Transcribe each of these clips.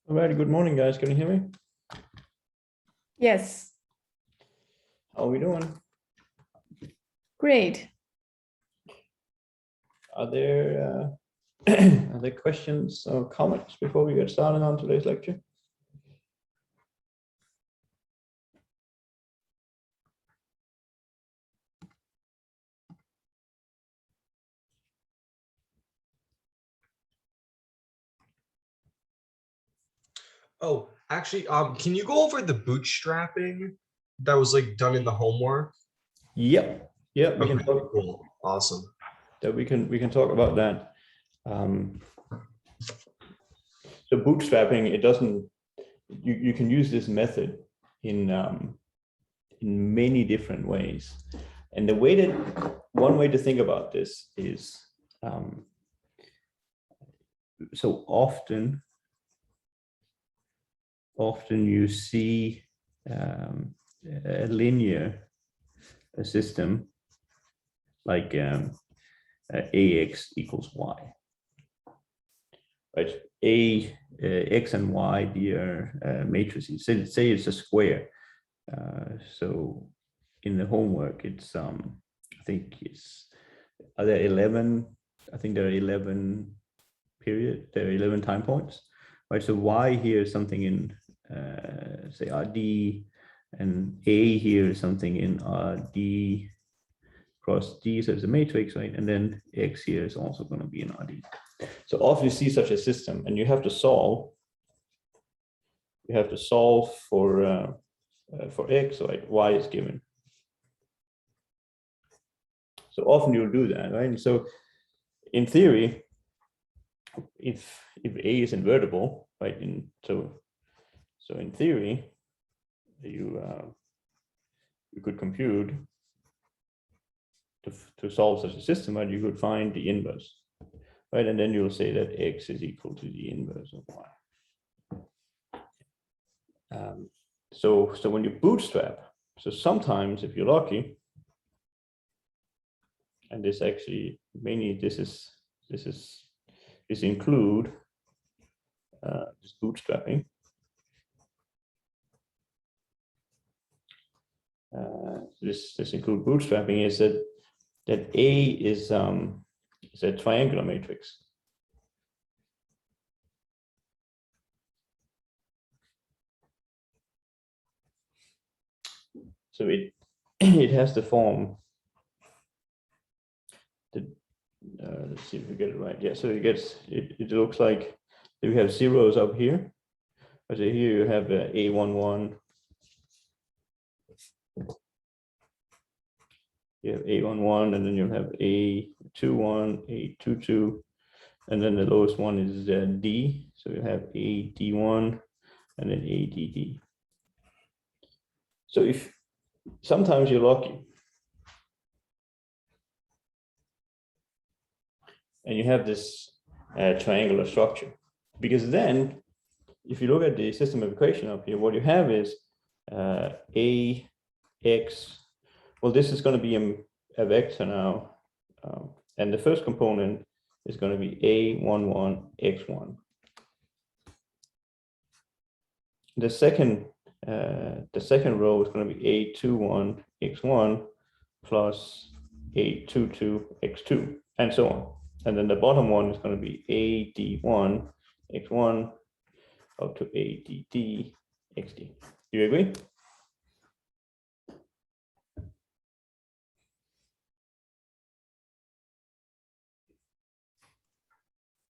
All right, good morning, guys. Can you hear me? Yes, How are we doing? great. Are there are there questions or comments before we get started on today's lecture? Oh, actually, can you go over the bootstrapping that was like done in the homework? Yep. Yep, we can Okay, talk cool. Awesome. that we can talk about that. So bootstrapping, it doesn't you can use this method in many different ways. And the way that one way to think about this is so often you see a linear system like ax equals y, right? X and y, dear matrices. Say it's a square. So in the homework, it's I think it's are there 11? I think there are 11 there are 11 time points, right? So y here is something in say RD, and A here is something in RD cross D, so it's a matrix, right? And then X here is also going to be in RD. So often you see such a system, and you have to solve. You have to solve for X, right? Y is given. So often you'll do that, right? And so in theory, if A is invertible, right? So in theory, you could compute to solve such a system, and you could find the inverse, right? And then you'll say that X is equal to the inverse of Y. So when you bootstrap, so sometimes if you're lucky, and this actually mainly this include this bootstrapping. This include bootstrapping is that A is a triangular matrix. So it has the form. Let's see if we get it right. Yeah, so it looks like we have zeros up here. So here you have A11. You have A11, and then you have A21, A22, and then the lowest one is D. So you have AD1 and then ADD. So if sometimes you're lucky and you have this triangular structure, because then if you look at the system of equation up here, what you have is AX. Well, this is going to be a vector now, and the first component is going to be A11 X1. The second row is going to be A21 X1 plus A22 X2, and so on. And then the bottom one is going to be AD1 X1 up to ADD XD. Do you agree?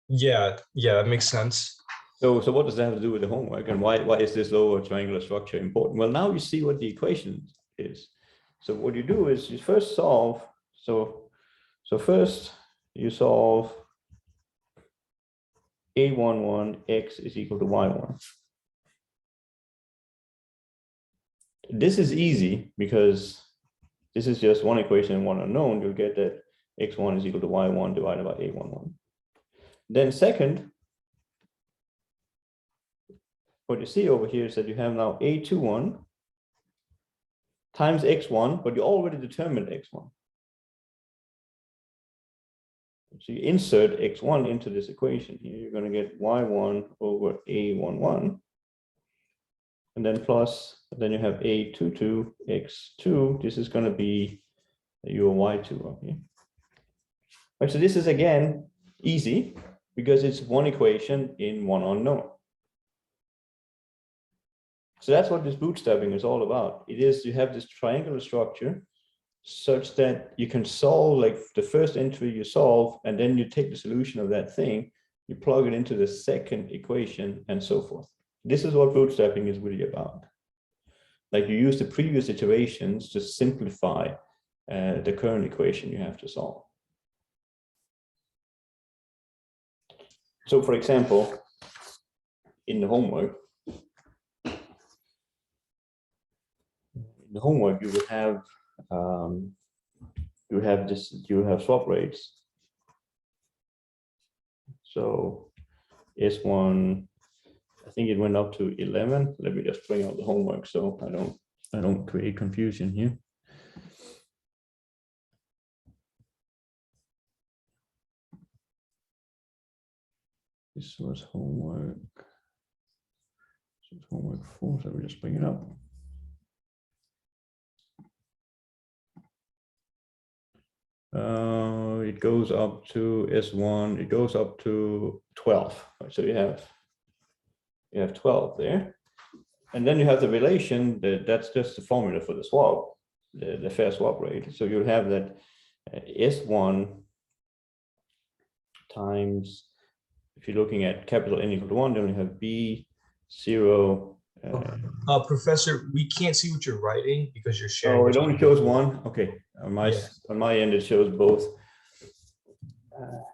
Yeah, that makes sense. So what does that have to do with the homework, and why is this lower triangular structure important? Well, now you see what the equation is. So what you do is you first solve. So first you solve A11 X is equal to Y1. This is easy because this is just one equation and one unknown. You'll get that X1 is equal to Y1 divided by A11. Then second, what you see over here is that you have now A21 times X1, but you already determined X1. So you insert x1 into this equation here, you're going to get y1 over a11, and then plus, then you have a22 x2. This is going to be your y2 up here. Right, so this is again easy because it's one equation in one unknown. So that's what this bootstrapping is all about. It is, you have this triangular structure such that you can solve, like the first entry you solve, and then you take the solution of that thing, you plug it into the second equation, and so forth. This is what bootstrapping is really about. Like you use the previous iterations to simplify the current equation you have to solve. So for example, in the homework, you would have you have swap rates. So S1, I think it went up to 11. Let me just bring out the homework so I don't create confusion here. This was homework. This was homework 4, so we just bring it up. It goes up to S1, it goes up to 12. Right? So you have 12 there. And then you have the relation, that's just the formula for the swap, the fair swap rate. So you have that S1 times, if you're looking at capital N equal to 1, then you have B0. Professor, we can't see what you're writing because you're sharing. Oh, it only shows one. Okay, on my end it shows both.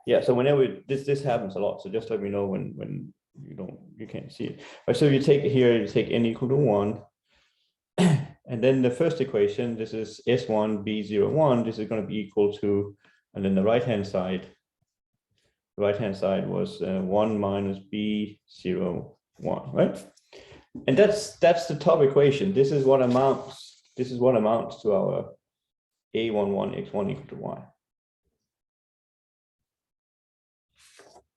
Yeah, so whenever this happens a lot, so just let me know when you can't see it. Right, so you take here, you take N equal to 1, and then the first equation, this is S1 B01. This is going to be equal to, and then the right hand side was 1 minus B01, right? And that's the top equation. This is what amounts to our A11 x1 equal to y.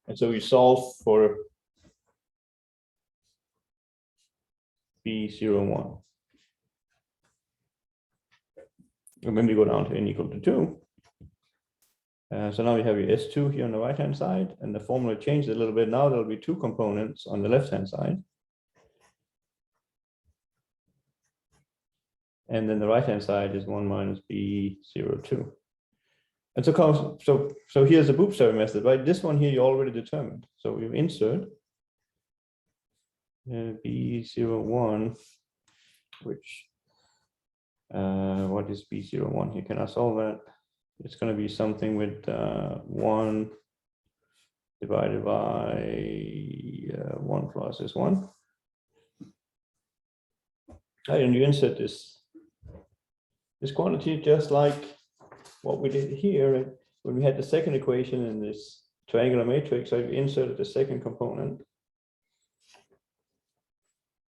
And so we solve for B01. And then we go down to n equal to 2. So now we have your S2 here on the right hand side, and the formula changed a little bit. Now there'll be 2 components on the left hand side. And then the right hand side is 1 minus B02. And so here's the bootstrap method, right? This one here you already determined. So we insert B01, which what is B01 here? Can I solve that? It's going to be something with 1 divided by 1 plus this 1. And you insert this quantity just like what we did here when we had the second equation in this triangular matrix. So we inserted the second component.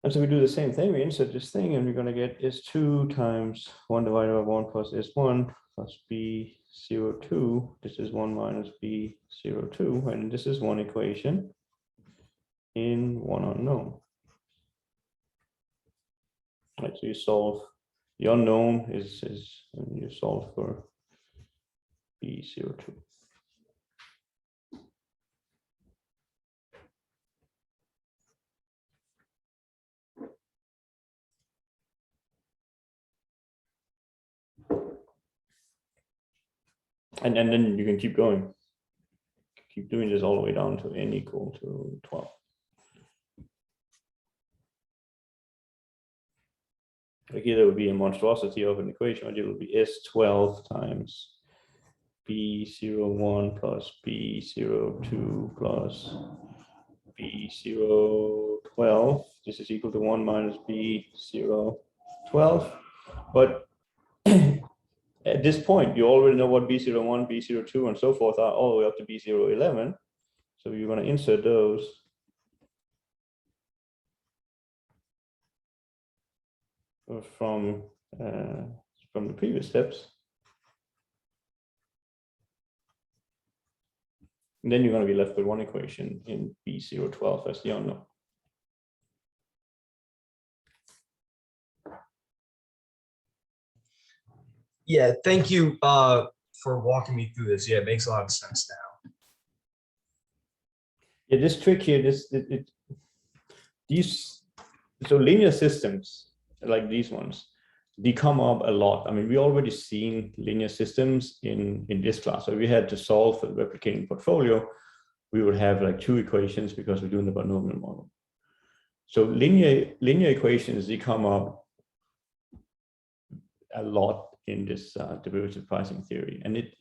And so we do the same thing. We insert this thing and we're going to get S2 times 1 divided by 1 plus S1 plus B02. This is 1 minus B02. And this is one equation in one unknown. Right, so you solve the unknown is you solve for B02. And then you can keep going. Keep doing this all the way down to n equal to 12. Like here, there would be a monstrosity of an equation. It would be S12 times B01 plus B02 plus B012. This is equal to 1 minus B012. But at this point, you already know what B01, B02, and so forth are all the way up to B011. So you're going to insert those. From the previous steps. And then you're going to be left with one equation in B012 as the unknown. Yeah, thank you for walking me through this. Yeah, it makes a lot of sense now. Yeah, this trick here, these so linear systems like these ones, they come up a lot. I mean, we already seen linear systems in this class. So we had to solve for the replicating portfolio. We would have like two equations because we're doing the binomial model. So linear equations, they come up a lot in this derivative pricing theory, and it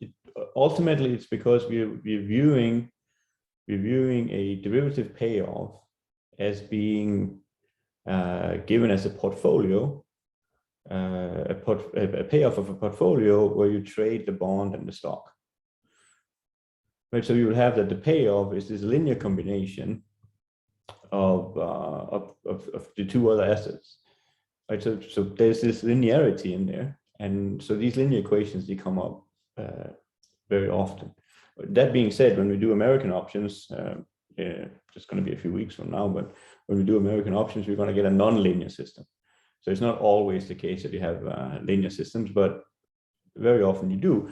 ultimately it's because we're viewing a derivative payoff as being given as a portfolio, a payoff of a portfolio where you trade the bond and the stock. Right, so you will have that the payoff is this linear combination of the two other assets. Right, so there's this linearity in there, and so these linear equations, they come up very often. That being said, when we do American options, it's going to be a few weeks from now, but when we do American options, we're going to get a non-linear system. So it's not always the case that you have linear systems, but very often you do.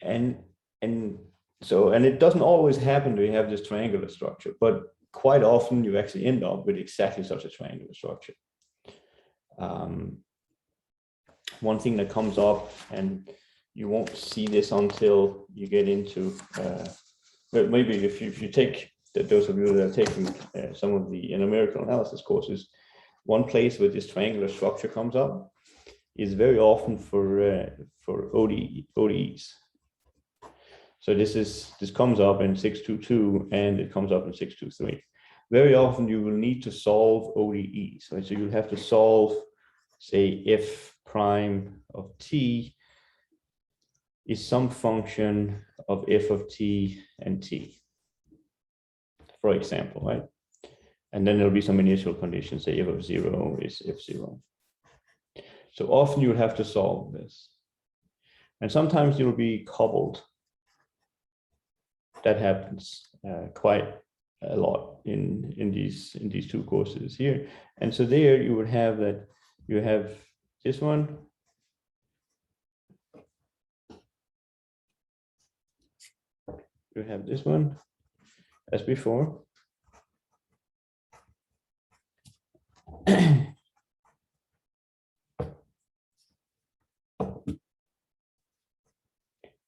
And it doesn't always happen that you have this triangular structure, but quite often you actually end up with exactly such a triangular structure. One thing that comes up, and you won't see this until you get into, maybe if you take, those of you that are taking some of the numerical analysis courses, one place where this triangular structure comes up is very often for ODEs. So this comes up in 622 and it comes up in 623. Very often you will need to solve ODEs, right? So you'll have to solve, say, f prime of t is some function of f of t and t, for example, right? And then there'll be some initial conditions, say f of 0 is f0. So often you'll have to solve this. And sometimes you'll be coupled. That happens quite a lot in these two courses here. And so there you would have that you have this one. You have this one as before.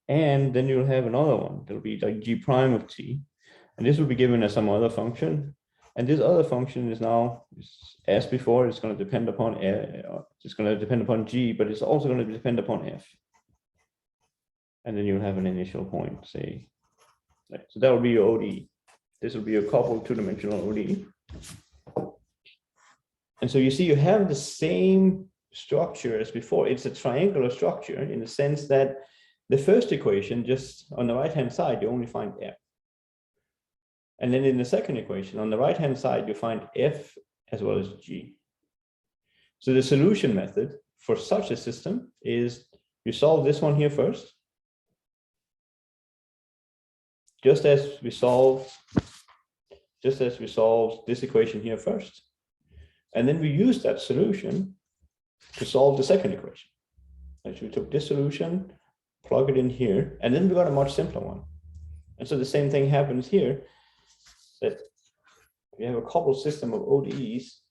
And then you'll have another one. There'll be like g prime of t. And this will be given as some other function. And this other function is now, as before, it's going to depend upon g, but it's also going to depend upon f. And then you'll have an initial point, say. So that will be your ODE. This will be a coupled two-dimensional ODE. And so you see, you have the same structure as before. It's a triangular structure in the sense that the first equation, just on the right-hand side, you only find f. And then in the second equation, on the right-hand side, you find f as well as g. So the solution method for such a system is you solve this one here first, just as we solved this equation here first. And then we use that solution to solve the second equation. And so we took this solution, plug it in here, and then we got a much simpler one. And so the same thing happens here, that we have a coupled system of ODEs.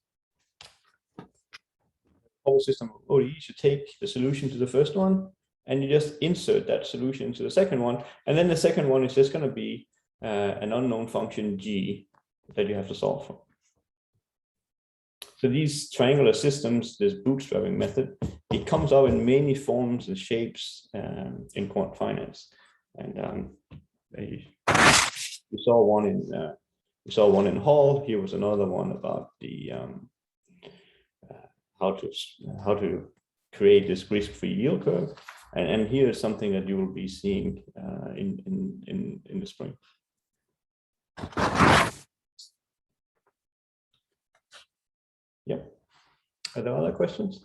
You take the solution to the first one, and you just insert that solution into the second one. And then the second one is just going to be an unknown function g that you have to solve for. So these triangular systems, this bootstrapping method, it comes out in many forms and shapes in quant finance. And we saw one in Hall. Here was another one about the how to create this risk-free yield curve. And here is something that you will be seeing in the spring. Yep. Are there other questions?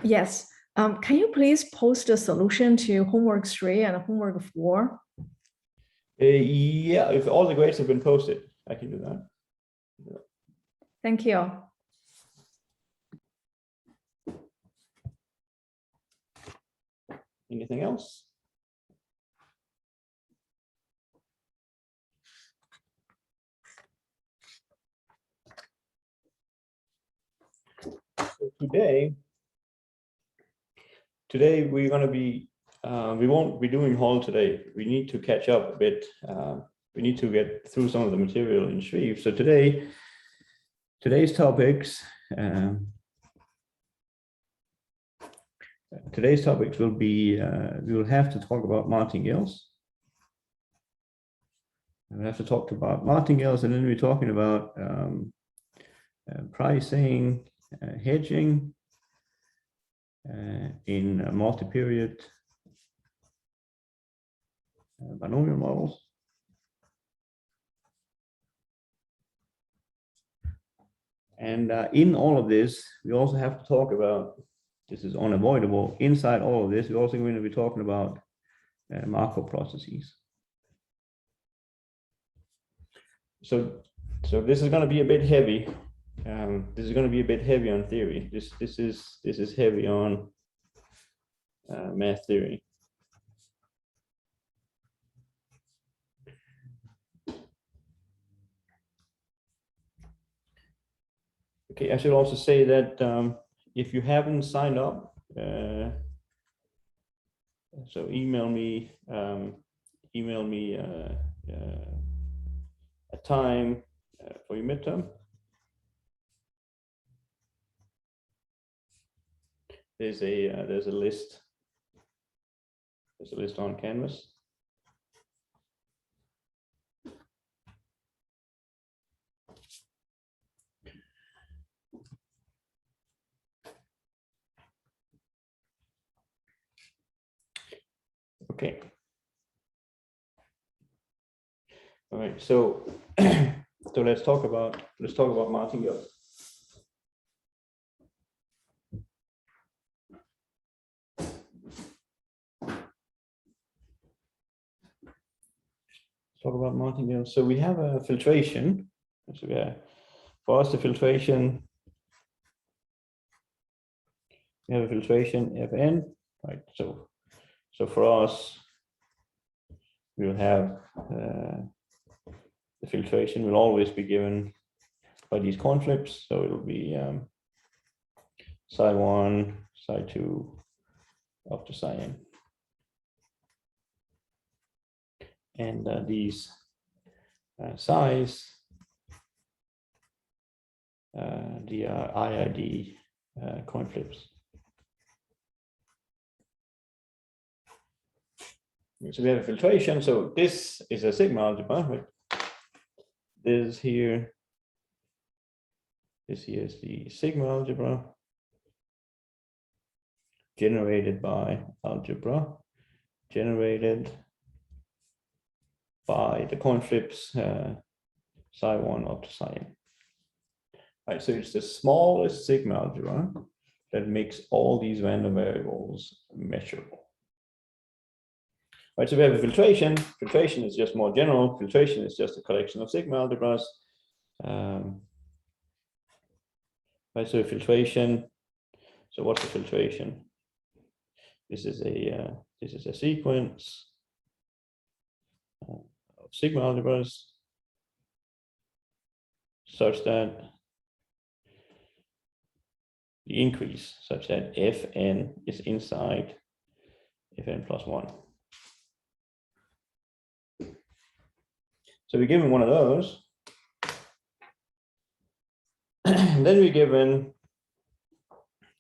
Yes. Can you please post the solution to homework 3 and homework 4? Yeah, if all the grades have been posted, I can do that. Thank you. Anything else? So today we're going to be, we won't be doing Hall today. We need to catch up a bit. We need to get through some of the material in Shreve. So today's topics, will be, we will have to talk about martingales. We'll have to talk about martingales, and then we're talking about pricing, hedging in multi-period binomial models. And in all of this, we also have to talk about, this is unavoidable, inside all of this, we're also going to be talking about Markov processes. So this is going to be a bit heavy. This is going to be a bit heavy on theory. This is heavy on math theory. Okay, I should also say that if you haven't signed up, so email me a time for your midterm. There's a list. There's a list on Canvas. Okay. All right. So so let's talk about martingales. Talk about martingales. So we have a filtration. So for us, the filtration, we have a filtration Fn, right? So for us, we will have the filtration will always be given by these conflips. So it'll be psi1, psi2 up to psi n. And these psi's, the IID coin flips. So we have a filtration. So this is a sigma algebra, right? This here is the sigma algebra generated by algebra, generated by the coin flips psi1 up to psi n. Right, so it's the smallest sigma algebra that makes all these random variables measurable. Right, so we have a filtration. Filtration is just more general. Filtration is just a collection of sigma algebras. Right, so filtration. So what's the filtration? This is a sequence of sigma algebras such that the increase such that Fn is inside Fn plus 1. So we're given one of those. Then we're given,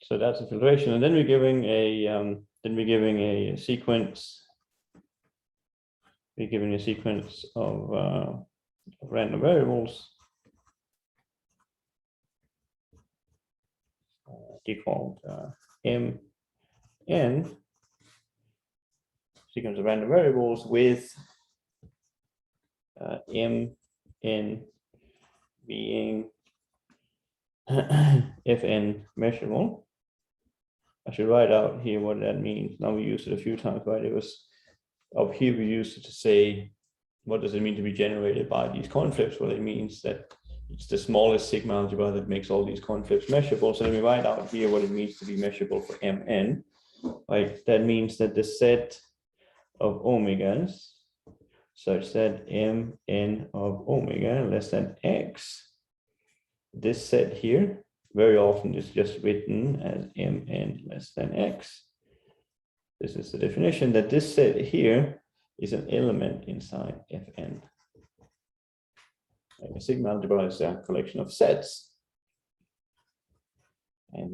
so that's a filtration, and then we're giving a sequence. We're giving a sequence of random variables default m n, sequence of random variables with m n being Fn measurable. I should write out here what that means. Now we used it a few times, right? It was up here we used it to say, what does it mean to be generated by these coin flips? Well, it means that it's the smallest sigma algebra that makes all these coin flips measurable. So let me write out here what it means to be measurable for Mn. Right? That means that the set of omegas such that Mn of omega less than x, this set here very often is just written as Mn less than x. This is the definition that this set here is an element inside Fn. A sigma algebra is a collection of sets. And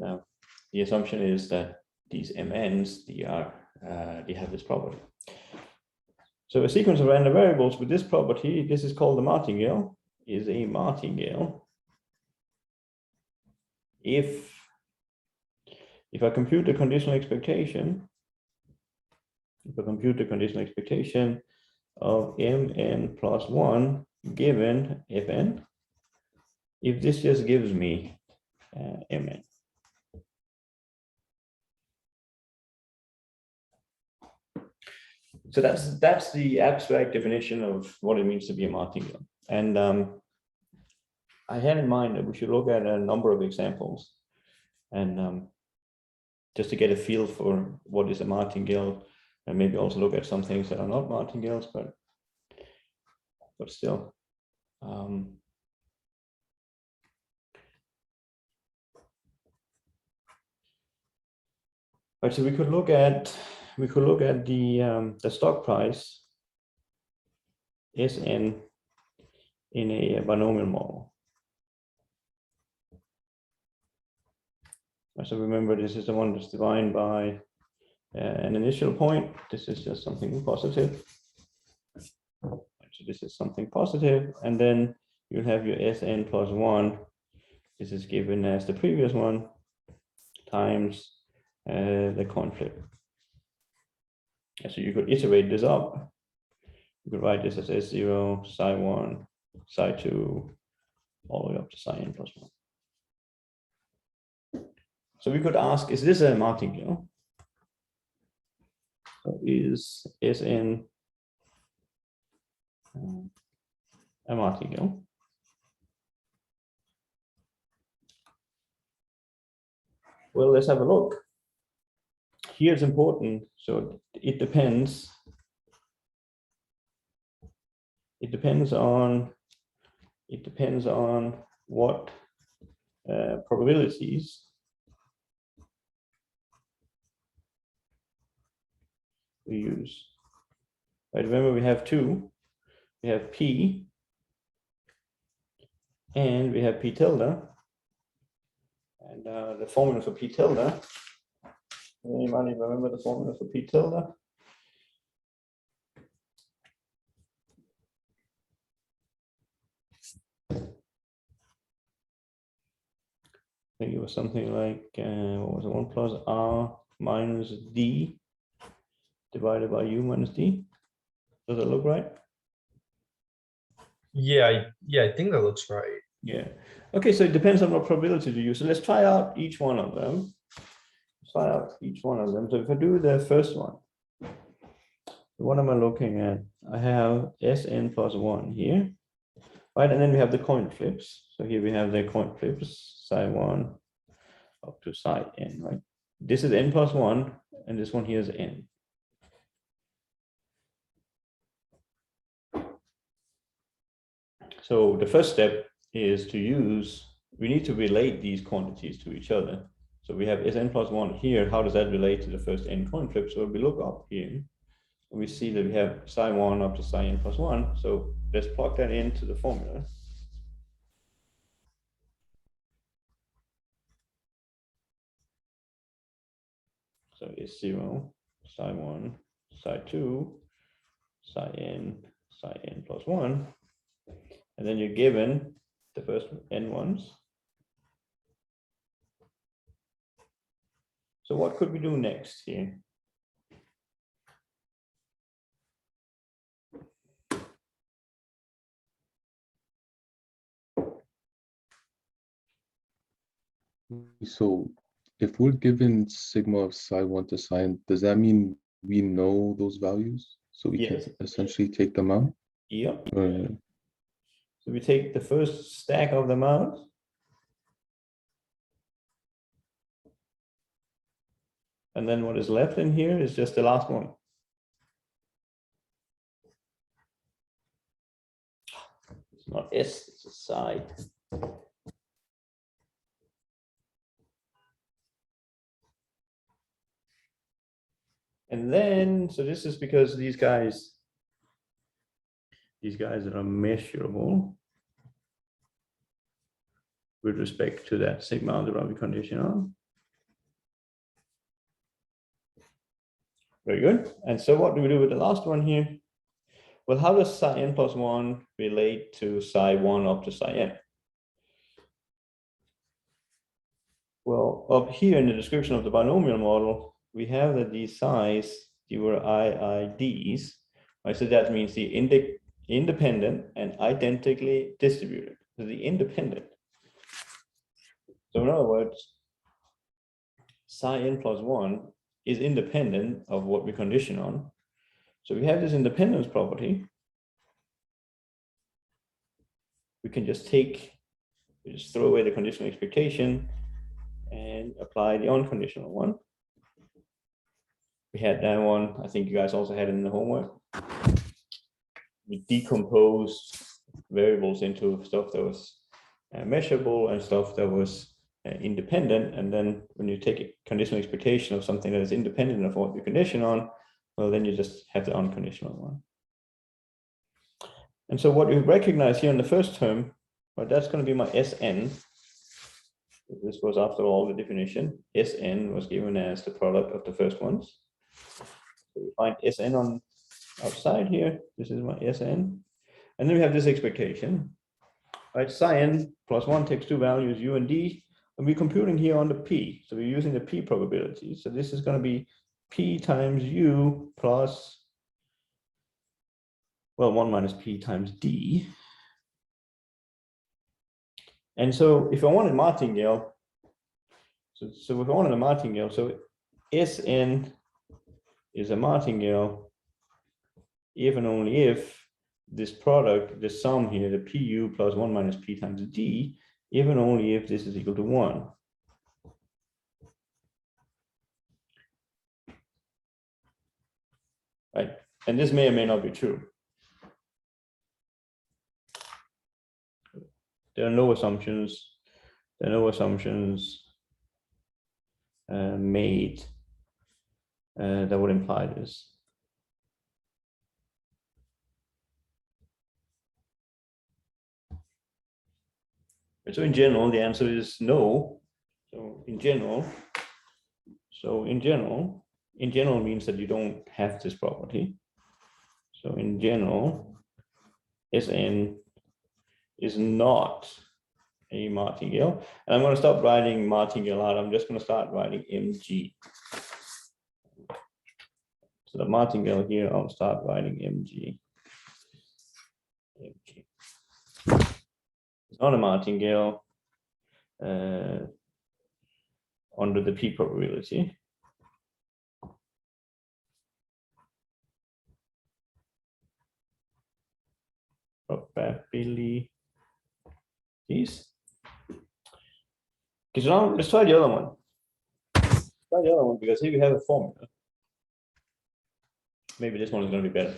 the assumption is that these Mn's, they have this property. So a sequence of random variables with this property, this is called the martingale, is a martingale if I compute the conditional expectation, of Mn plus 1 given Fn, if this just gives me Mn. So that's the abstract definition of what it means to be a martingale. And I had in mind that we should look at a number of examples, and just to get a feel for what is a martingale, and maybe also look at some things that are not martingales, but still. Right, so we could look at the stock price Sn in a binomial model. So remember, this is the one that's defined by an initial point. This is just something positive. So this is something positive, and then you have your Sn plus 1. This is given as the previous one times the coin flip. So you could iterate this up. You could write this as S0, psi 1, psi 2, all the way up to psi n plus 1. So we could ask, is this a martingale? So is Sn a martingale? Well, let's have a look. Here it's important, so it depends. It depends on what probabilities we use. Right, remember we have two. We have P and we have P tilde. And the formula for P tilde, anybody remember the formula for P tilde? I think it was something like, what was it, 1 plus R minus D divided by U minus D. Does that look right? Yeah, I think that looks right. Yeah. Okay, so it depends on what probability to use. So let's try out each one of them. So if I do the first one, what am I looking at? I have Sn plus 1 here, right? And then we have the coin flips. So here we have the coin flips, psi 1 up to psi n, right? This is n plus 1, and this one here is n. So the first step is to we need to relate these quantities to each other. So we have Sn plus 1 here. How does that relate to the first n coin flip? So we look up here, and we see that we have psi 1 up to psi n plus 1. So let's plug that into the formula. So it's 0, psi 1, psi 2, psi n plus 1. And then you're given the first n ones. So what could we do next here? So if we're given sigma of psi 1 to psi n, does that mean we know those values? So we Yes. can essentially take them out? Yep. Or, So we take the first stack of them out. And then what is left in here is just the last one. It's not S, it's a psi. And then, so this is because these guys are measurable with respect to that sigma algebraic conditional. Very good. And so what do we do with the last one here? Well, how does psi n plus 1 relate to psi 1 up to psi n? Well, up here in the description of the binomial model, we have that these psi's, they were IIDs. Right? So that means the independent and identically distributed. So the independent. So in other words, psi n plus 1 is independent of what we condition on. So we have this independence property. We can just throw away the conditional expectation and apply the unconditional one. We had that one. I think you guys also had it in the homework. We decomposed variables into stuff that was measurable and stuff that was independent. And then when you take a conditional expectation of something that is independent of what you condition on, well, then you just have the unconditional one. And so what you recognize here in the first term, well, that's going to be my Sn. This was, after all, the definition. Sn was given as the product of the first ones. So we find Sn on outside here. This is my Sn. And then we have this expectation. Right, psi n plus 1 takes two values, u and d, and we're computing here on the p. So we're using the p probability. So this is going to be p times u plus, well, 1 minus p times d. And so if I wanted martingale, so if I wanted a martingale, so Sn is a martingale if and only if this product, the sum here, the pu plus 1 minus p times d, if and only if this is equal to 1. Right? And this may or may not be true. There are no assumptions. There are no assumptions made that would imply this. So in general, the answer is no. So in general means that you don't have this property. So in general, Sn is not a martingale. And I'm going to stop writing martingale out. I'm just going to start writing mg. So the martingale here, I'll start writing mg. It's not a martingale under the p probability. Probabilities. Okay, so now let's try the other one. Try the other one because here we have a formula. Maybe this one is going to be better.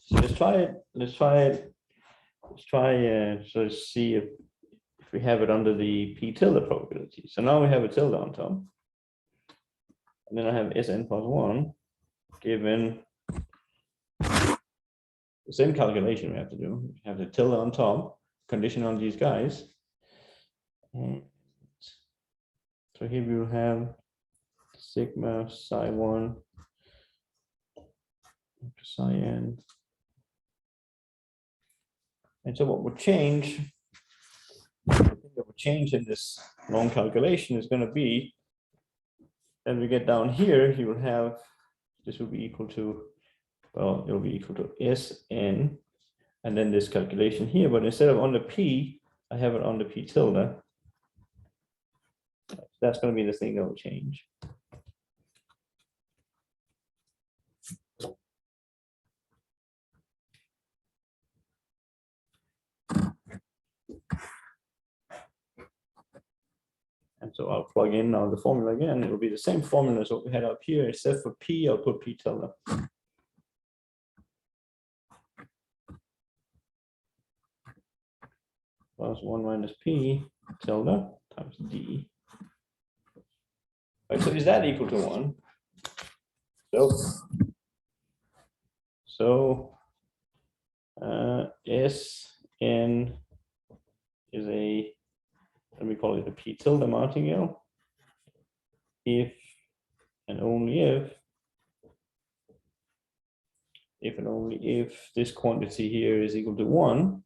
So let's try it. Let's see if we have it under the p tilde probability. So now we have a tilde on top. And then I have Sn plus 1 given the same calculation we have to do. We have the tilde on top, condition on these guys. And so here we will have sigma psi 1 to psi n. And so what would change, the thing that would change in this long calculation is going to be, as we get down here, you will have, this will be equal to, well, it will be equal to Sn, and then this calculation here, but instead of on the p, I have it on the p tilde. That's going to be the thing that will change. And so I'll plug in now the formula again. It will be the same formula as what we had up here, except for P, I'll put P tilde. Plus 1 minus P tilde times D. Right, so is that equal to 1? So Sn is a, let me call it a P tilde martingale, if and only if and only if this quantity here is equal to 1.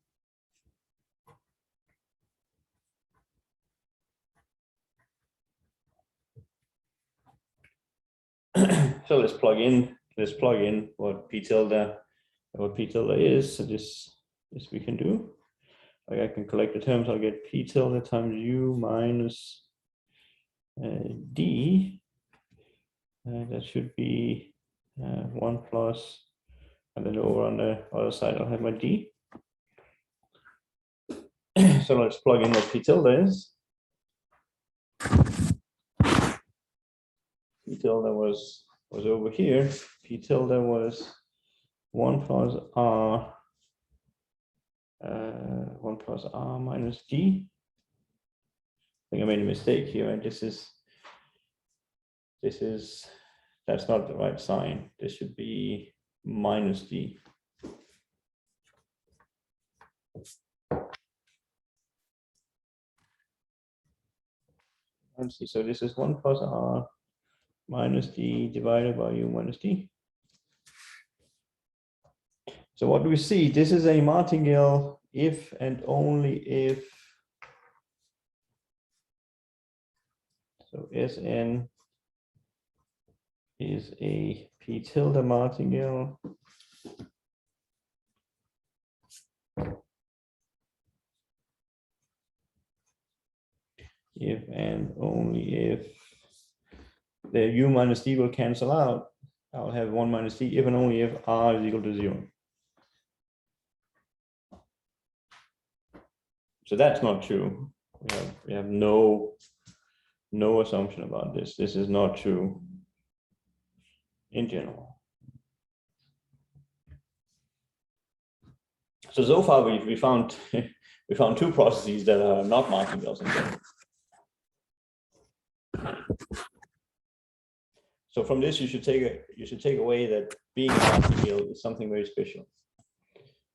So let's plug in what P tilde is. So this we can do. Like I can collect the terms, I'll get P tilde times U minus D. That should be 1 plus, and then over on the other side I'll have my D. So let's plug in what P tilde is. P tilde was over here. P tilde was 1 plus R 1 plus R minus D. I think I made a mistake here, and this is that's not the right sign. This should be minus D. Let's see, so this is 1 plus R minus D divided by U minus D. So what do we see? This is a martingale if and only if, so Sn is a P tilde martingale if and only if the U minus D will cancel out. I'll have 1 minus D if and only if R is equal to 0. So that's not true. We have no assumption about this. This is not true in general. So far we found we found 2 processes that are not martingales in general. So from this you should take away that being a martingale is something very special.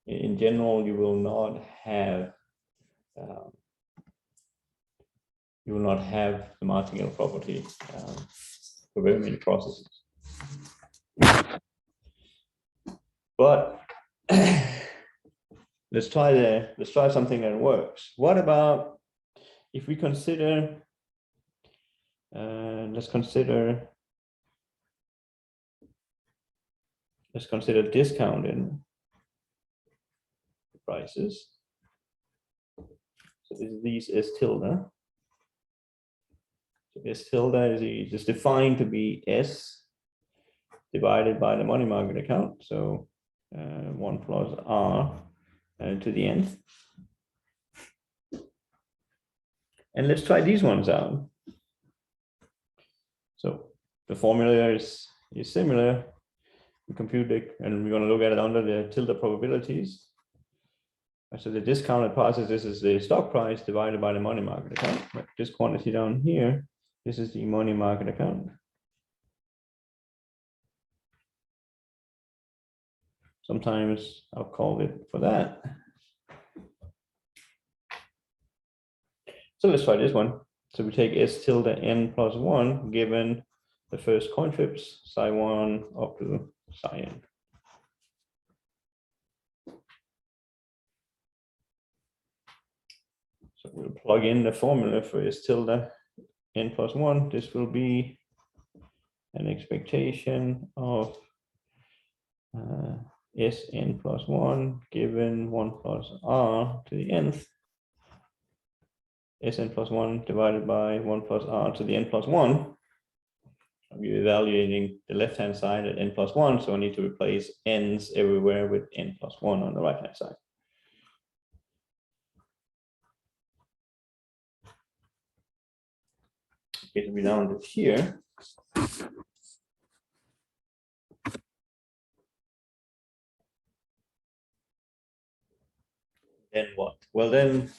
In general, you will not have the martingale property for very many processes. But let's try something that works. What about if we consider let's consider discounting prices. So this is these S tilde. So S tilde is defined to be S divided by the money market account. So 1 plus R to the nth. And let's try these ones out. So the formula is similar. We compute it, and we're going to look at it under the tilde probabilities. So the discounted prices, this is the stock price divided by the money market account. This quantity down here, this is the money market account. Sometimes I'll call it for that. So let's try this one. So we take S tilde n plus 1 given the first coin flips, psi 1 up to psi n. So we'll plug in the formula for S tilde n plus 1. This will be an expectation of Sn plus 1 given 1 plus R to the nth Sn plus 1 divided by 1 plus r to the n plus 1. I'm evaluating the left-hand side at n plus 1, so I need to replace n's everywhere with n plus 1 on the right-hand side. Okay, so we now do here. Then what? Well, then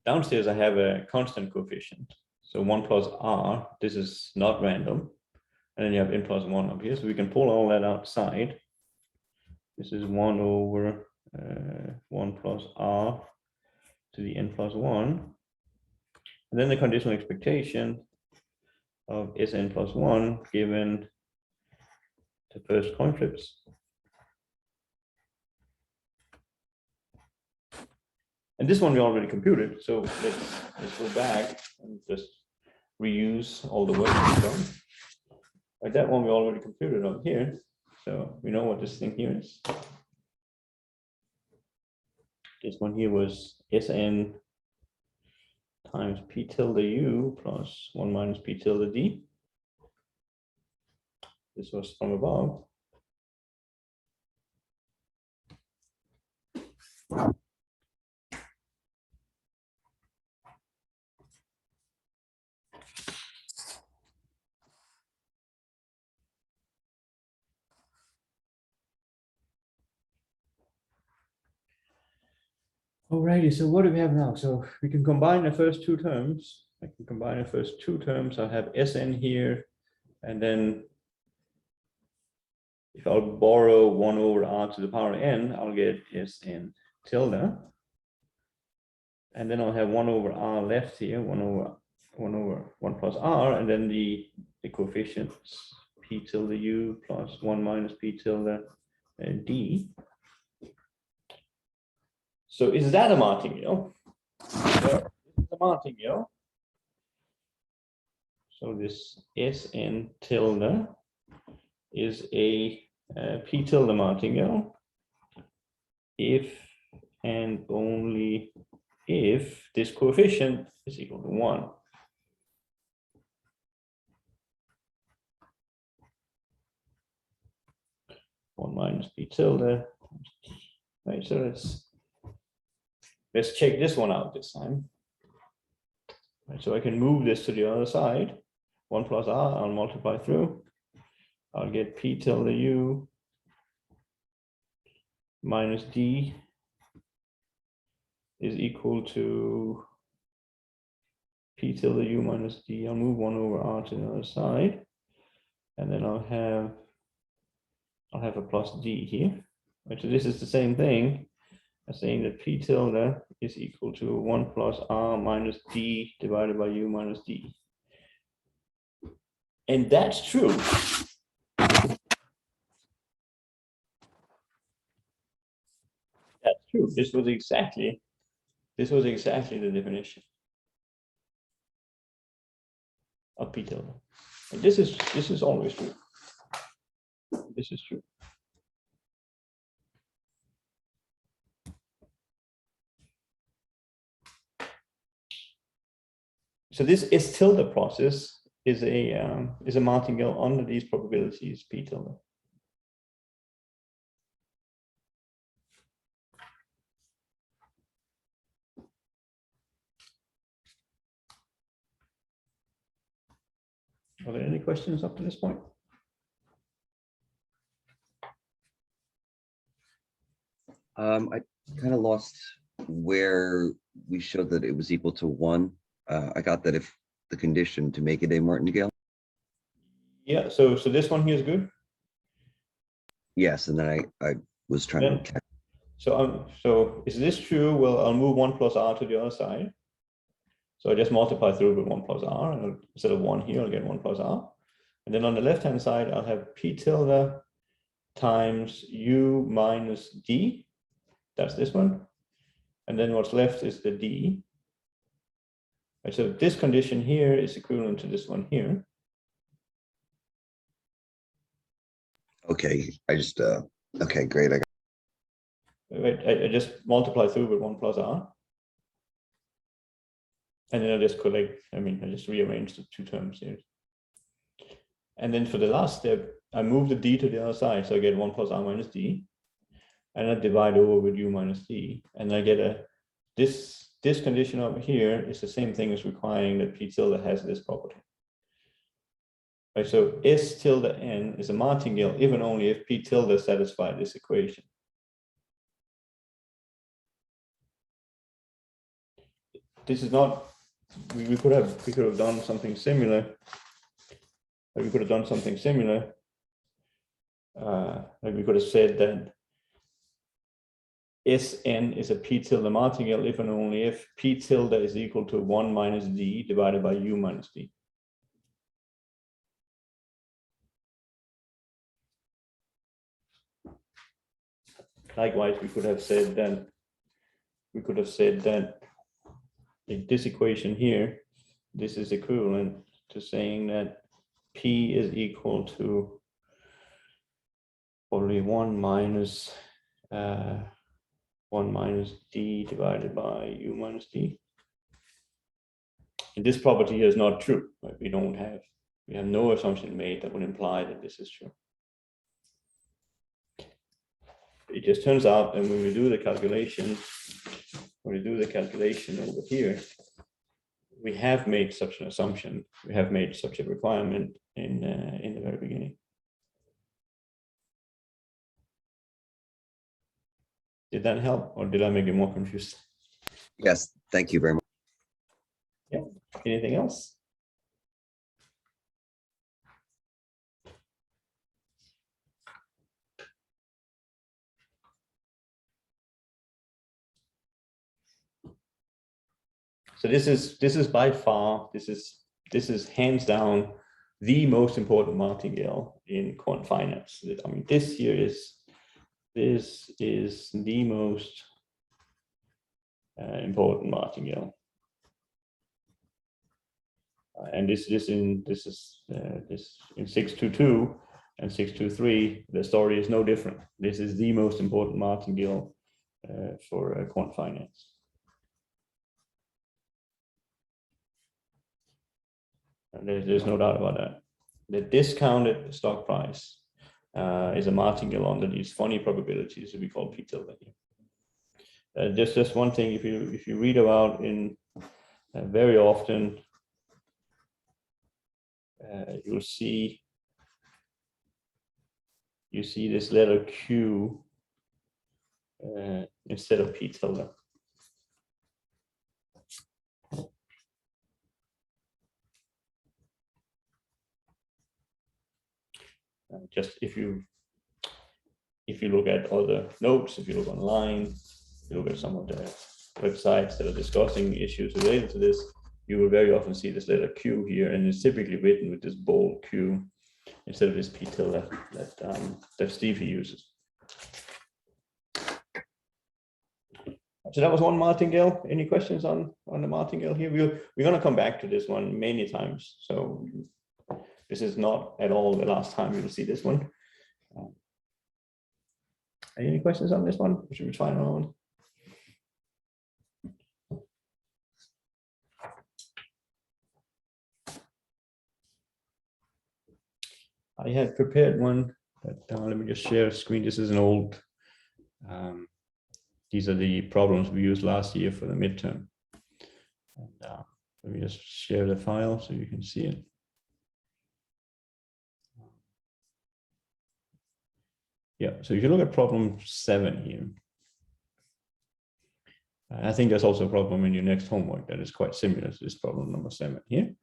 downstairs I have a constant coefficient. So 1 plus r, this is not random. And then you have n plus 1 up here. So we can pull all that outside. This is 1 over 1 plus r to the n plus 1. And then the conditional expectation of Sn plus 1 given the first coin flips. And this one we already computed, so let's go back and just reuse all the work we've done. Like that one we already computed up here, so we know what this thing here is. This one here was Sn times p tilde u plus 1 minus p tilde d. This was from above. Alrighty, so what do we have now? So we can combine the first two terms. I can combine the first two terms. I'll have Sn here, and then if I'll borrow 1 over r to the power n, I'll get Sn tilde. And then I'll have 1 over r left here, 1 over 1 plus r, and then the coefficients p tilde u plus 1 minus p tilde d. So is that a martingale? Yeah, this is a martingale. So this Sn tilde is a p tilde martingale if and only if this coefficient is equal to 1. One minus p tilde. Right, so let's check this one out this time. Right, so I can move this to the other side. 1 plus r, I'll multiply through. I'll get p tilde u minus d is equal to p tilde u minus d. I'll move 1 over r to the other side, and then I'll have a plus d here. Right, so this is the same thing as saying that p tilde is equal to 1 plus r minus d divided by u minus d. And that's true. That's true. This was exactly the definition of p tilde. And this is always true. This is true. So this S tilde process is a martingale under these probabilities p tilde. Are there any questions up to this point? I kind of lost where we showed that it was equal to 1. I got that if the condition to make it a martingale. Yeah, so this one here is good. Yes, and then I was trying Yeah. to check. So is this true? Well, I'll move 1 plus r to the other side. So I just multiply through with 1 plus r, and instead of 1 here, I'll get 1 plus r. And then on the left-hand side, I'll have p tilde times u minus d. That's this one. And then what's left is the d. Right, so this condition here is equivalent to this one here. Okay, I just okay, great. I just multiply through with 1 plus r. And then I just collect, I just rearrange the 2 terms here. And then for the last step, I move the d to the other side. So I get 1 plus r minus d. And I divide over with u minus d. And I get this condition over here is the same thing as requiring that p tilde has this property. Right, so S tilde n is a martingale if and only if p tilde satisfies this equation. This is not, we could have done something similar. Like we could have done something similar. Like we could have said that Sn is a p tilde martingale if and only if p tilde is equal to 1 minus d divided by u minus d. Likewise, we could have said that this equation here, this is equivalent to saying that p is equal to probably 1 minus d divided by u minus d. And this property here is not true. Right? We have no assumption made that would imply that this is true. It just turns out that when we do the calculation, over here, we have made such an assumption. We have made such a requirement in the very beginning. Did that help, or did I make you more confused? Yes, thank you very much. Yeah. Anything else? So this is by far, this is hands down the most important martingale in quant finance. I mean, this is the most important martingale. And this in 622 and 623, the story is no different. This is the most important martingale for quant finance. And there's no doubt about that. The discounted stock price is a martingale under these funny probabilities that we call p tilde. Just one thing, if you read about in very often, you'll see this letter Q instead of p tilde. Just if you look at other notes, if you look online, if you look at some of the websites that are discussing issues related to this, you will very often see this letter Q here, and it's typically written with this bold Q instead of this p tilde that Steve uses. So that was one martingale. Any questions on the martingale here? We're going to come back to this one many times. So this is not at all the last time you'll see this one. Any questions on this one? Should we try another one? I have prepared one, but let me just share a screen. This is an old, these are the problems we used last year for the midterm. And let me just share the file so you can see it. Yeah, so if you look at problem 7 here, I think there's also a problem in your next homework that is quite similar to this problem number 7 here.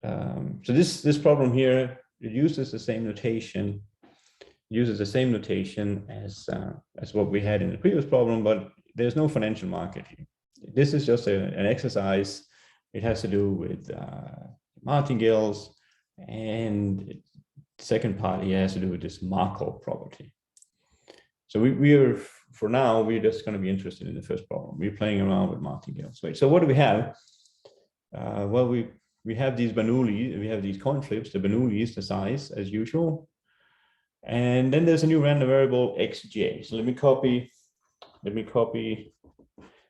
So this problem here, it uses the same notation, as what we had in the previous problem, but there's no financial market here. This is just an exercise. It has to do with martingales, and second part here has to do with this Markov property. So for now, we're just going to be interested in the first problem. We're playing around with martingales. Right? So what do we have? Well, we have these Bernoulli, we have these coin flips, the Bernoulli is the size as usual. And then there's a new random variable xj. So let me copy let me copy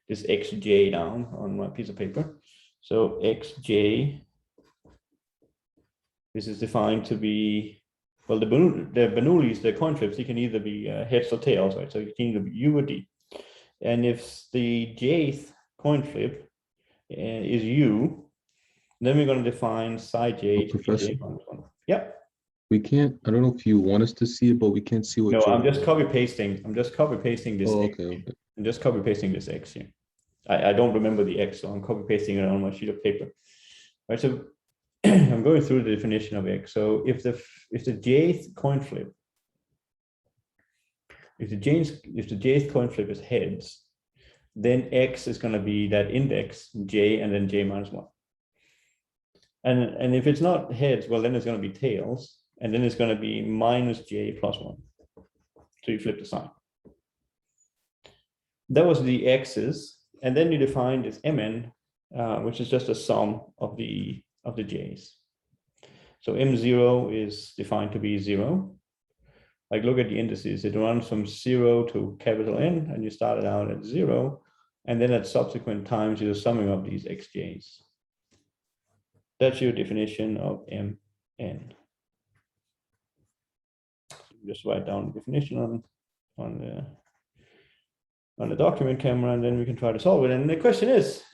this xj down on my piece of paper. So xj, this is defined to be, well, the Bernoullis, the coin flips, they can either be heads or tails, right? So it can either be U or D. And if the jth coin flip is U, then we're going to define psi j to be Professor, j minus 1. Yep. we can't, I don't know if you want us to see it, but we can't see what No, you're. I'm just copy pasting. I'm just copy pasting this. Oh, X. okay, okay. I'm just copy pasting this x here. I don't remember the x, so I'm copy pasting it on my sheet of paper. Right. So I'm going through the definition of x. So if the jth coin flip, if the jth coin flip is heads, then x is going to be that index j and then j minus 1. And if it's not heads, well, then it's going to be tails, and then it's going to be minus j plus 1. So you flip the sign. That was the x's, and then you define this mn, which is just a sum of the j's. So m0 is defined to be 0. Like, look at the indices. It runs from 0 to capital N, and you started out at 0, and then at subsequent times you're summing up these xj's. That's your definition of mn. Just write down the definition on the document camera, and then we can try to solve it. And the question is,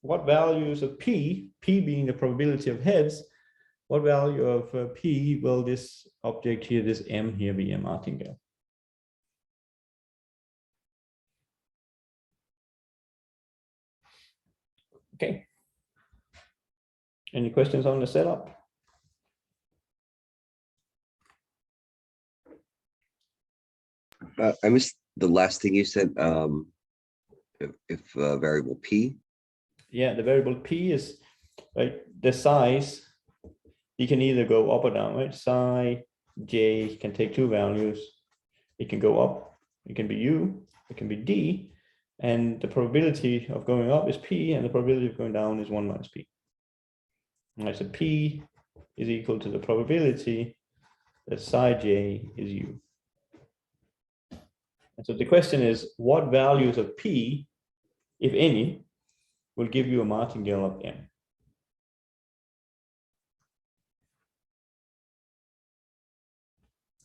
what values of p being the probability of heads, what value of p will this object here, this m here, be a martingale? Okay. Any questions on the setup? I missed the last thing you said. If variable p. Yeah, the variable p is right. The size, you can either go up or down, right? Psi j can take two values. It can go up. It can be u. It can be d. And the probability of going up is p, and the probability of going down is 1 minus p. All right, so p is equal to the probability that psi j is u. And so the question is, what values of p, if any, will give you a martingale of m?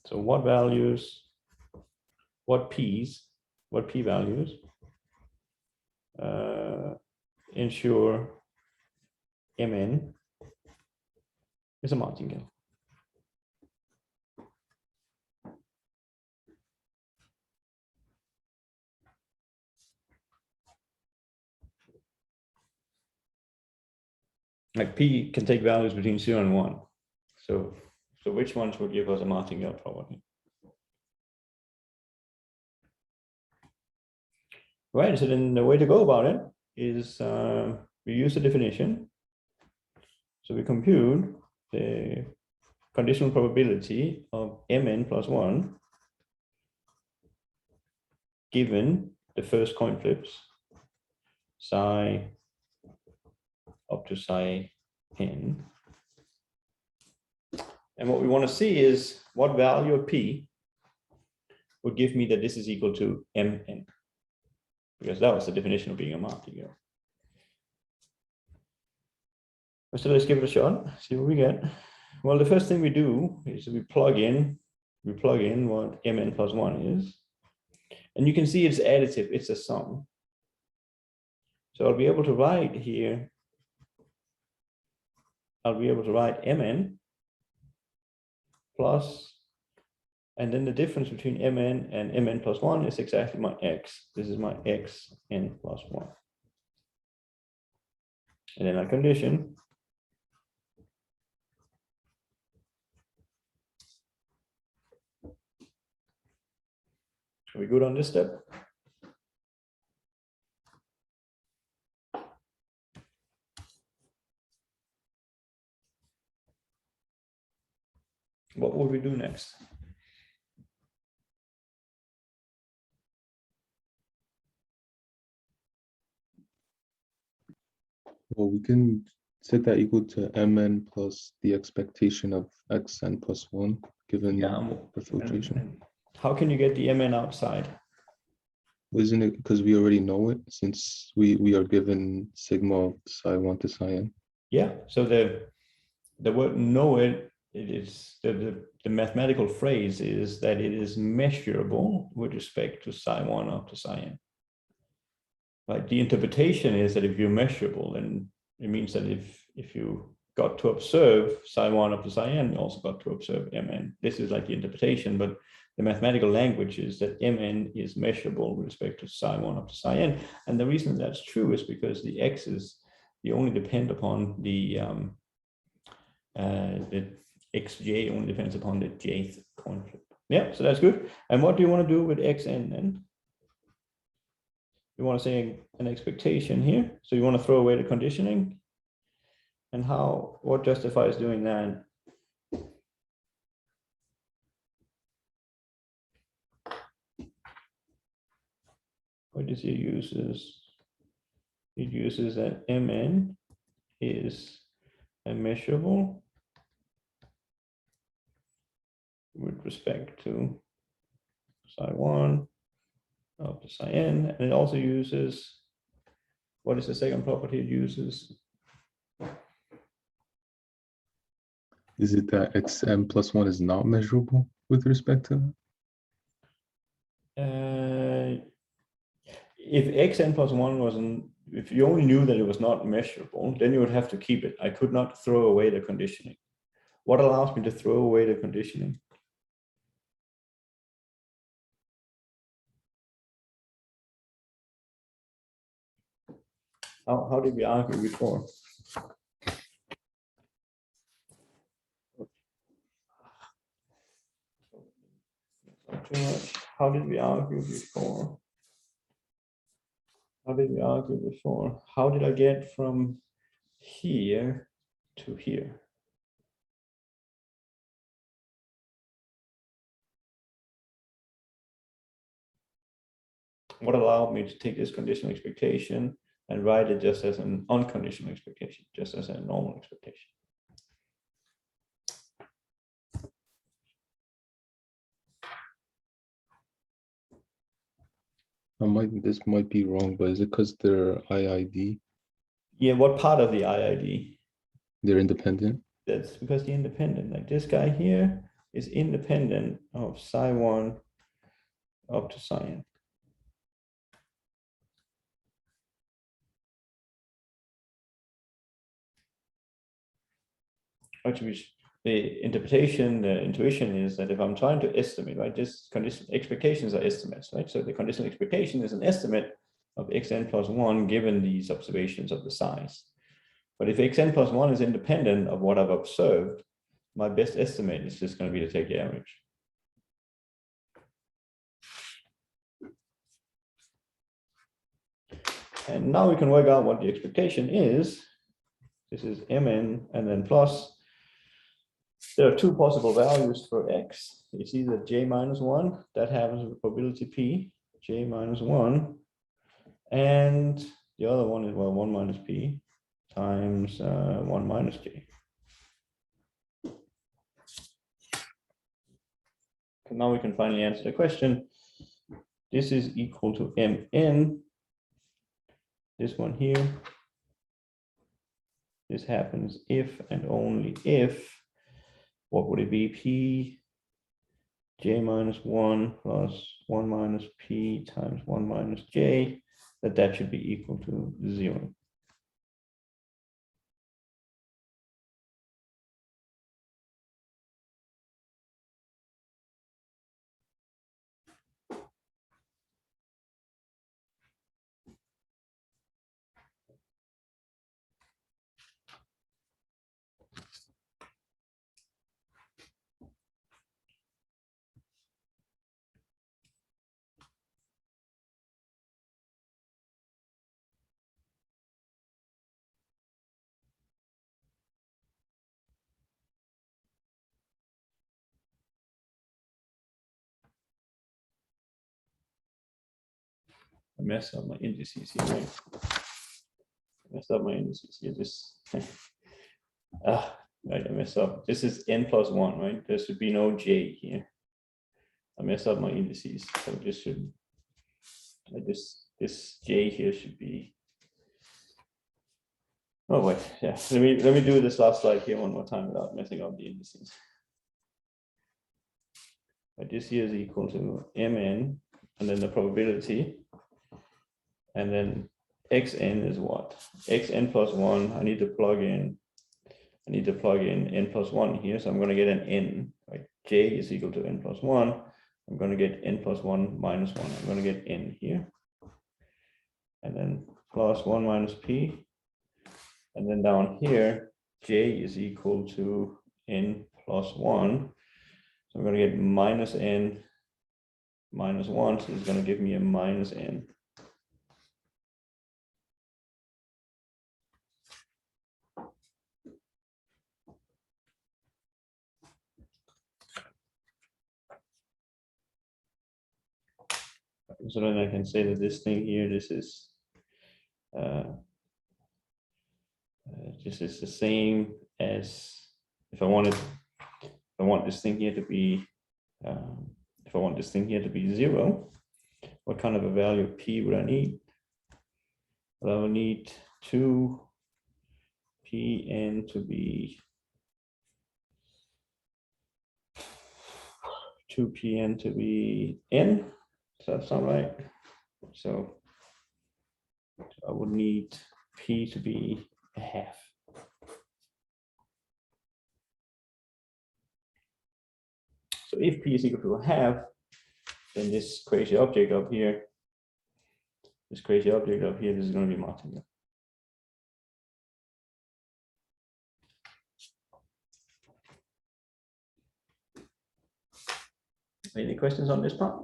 So what values, what p values ensure mn is a martingale? Like p can take values between 0 and 1. So which ones would give us a martingale probably? Right, so then the way to go about it is we use the definition. So we compute the conditional probability of mn plus 1 given the first coin flips, psi up to psi n. And what we want to see is what value of p would give me that this is equal to mn, because that was the definition of being a martingale. So let's give it a shot, see what we get. Well, the first thing we do is we plug in what mn plus 1 is. And you can see it's additive, it's a sum. So I'll be able to write here, mn plus, and then the difference between mn and mn plus 1 is exactly my x. This is my xn plus 1. And then our condition. Are we good on this step? What would we do next? Well, we can set that equal to mn plus the expectation of xn plus 1, given Yeah, the filtration. How can you get the mn outside? Isn't it because we already know it since we are given sigma of psi1 to psi n? Yeah, so the word know it is the mathematical phrase is that it is measurable with respect to psi1 up to psi n. Right? The interpretation is that if you're measurable, then it means that if you got to observe psi1 up to psi n, you also got to observe mn. This is like the interpretation, but the mathematical language is that mn is measurable with respect to psi1 up to psi n. And the reason that's true is because the x's, they only depend upon the xj only depends upon the jth coin flip. Yeah, so that's good. And what do you want to do with xn then? You want to say an expectation here. So you want to throw away the conditioning. And what justifies doing that? What does it uses? It uses that mn is immeasurable with respect to psi1 up to psi n, and it also uses, what is the second property it uses? Is it that xn plus 1 is not measurable with respect to that? If xn plus 1 wasn't, if you only knew that it was not measurable, then you would have to keep it. I could not throw away the conditioning. What allows me to throw away the conditioning? How did we argue before? Not too much. How did we argue before? How did we argue before? How did I get from here to here? What allowed me to take this conditional expectation and write it just as an unconditional expectation, just as a normal expectation? This might be wrong, but is it because they're IID? Yeah, what part of the IID? They're independent? That's because they're independent. Like this guy here is independent of psi1 up to psi n. Which the interpretation, the intuition is that if I'm trying to estimate, right, this condition expectations are estimates, right? So the conditional expectation is an estimate of xn plus 1 given these observations of the size. But if xn plus 1 is independent of what I've observed, my best estimate is just going to be to take the average. And now we can work out what the expectation is. This is mn and then plus. There are two possible values for x. It's either j minus 1, that happens with probability p, j minus 1, and the other one is, well, 1 minus p times 1 minus j. So now we can finally answer the question. This is equal to mn. This one here. This happens if and only if, what would it be? P j minus 1 plus 1 minus p times 1 minus j, that should be equal to 0. I messed up my indices here. Right? I messed up my indices here. This, right, I messed up. This is n plus 1, right? There should be no j here. I messed up my indices, so this should this J here should be. Oh wait, yeah. Let me do this last slide here one more time without messing up the indices. But this here is equal to mn, and then the probability, and then xn is what? Xn plus 1. I need to plug in n plus 1 here, so I'm going to get an n. Right? J is equal to n plus 1. I'm going to get n plus 1 minus 1. I'm going to get n here, and then plus 1 minus p. And then down here, J is equal to n plus 1. So I'm going to get minus n minus 1. So it's going to give me a minus n. So then I can say that this thing here, this is the same as if I want this thing here to be if I want this thing here to be 0, what kind of a value of p would I need? Well, I will need 2 pn to be n. Does that sound right? So I would need p to be a half. So if p is equal to a half, then this crazy object up here, this is going to be martingale. Any questions on this part?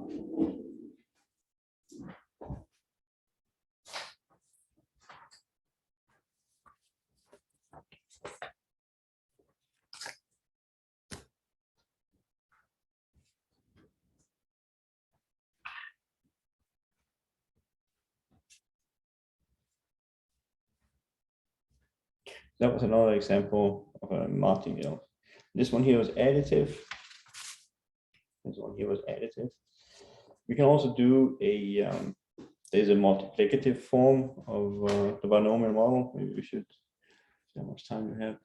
That was another example of a martingale. This one here was additive. This one here was additive. We can also do a, there's a multiplicative form of the binomial model. Maybe we should see how much time we have.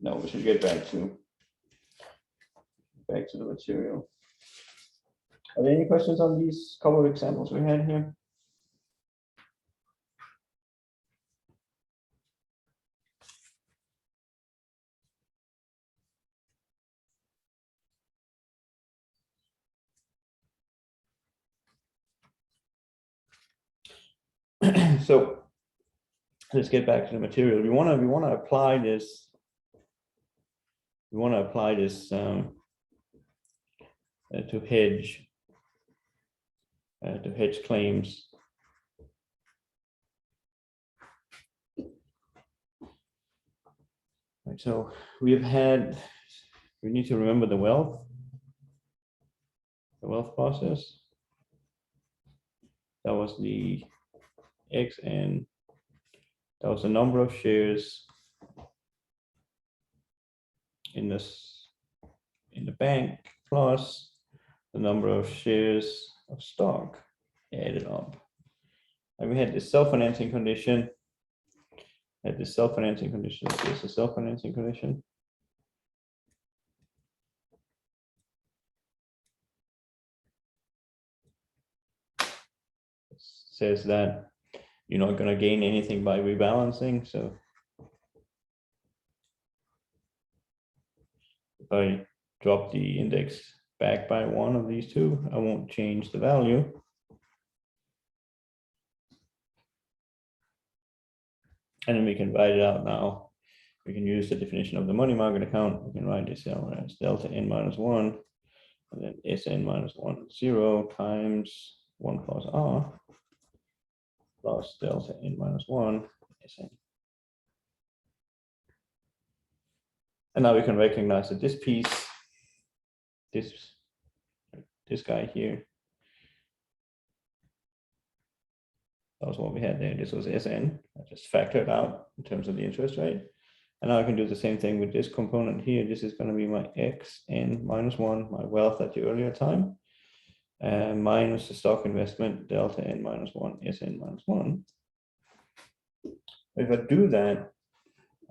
No, we should get back to the material. Are there any questions on these couple of examples we had here? So let's get back to the material. We want to apply this. We want to apply this to hedge claims. Right, so we need to remember the wealth process. That was the xn. That was the number of shares in the bank plus the number of shares of stock added up. And we had this self-financing condition. This is the self-financing condition. It says that you're not going to gain anything by rebalancing. So if I drop the index back by one of these two, I won't change the value. And then we can write it out now. We can use the definition of the money market account. We can write this out as delta n minus 1, and then Sn minus 1, 0 times 1 plus r plus delta n minus 1 Sn. And now we can recognize that this piece, this guy here, that was what we had there. This was Sn. I just factored out in terms of the interest rate. And now I can do the same thing with this component here. This is going to be my xn minus 1, my wealth at the earlier time. minus the stock investment delta n minus 1 Sn minus 1. If I do that,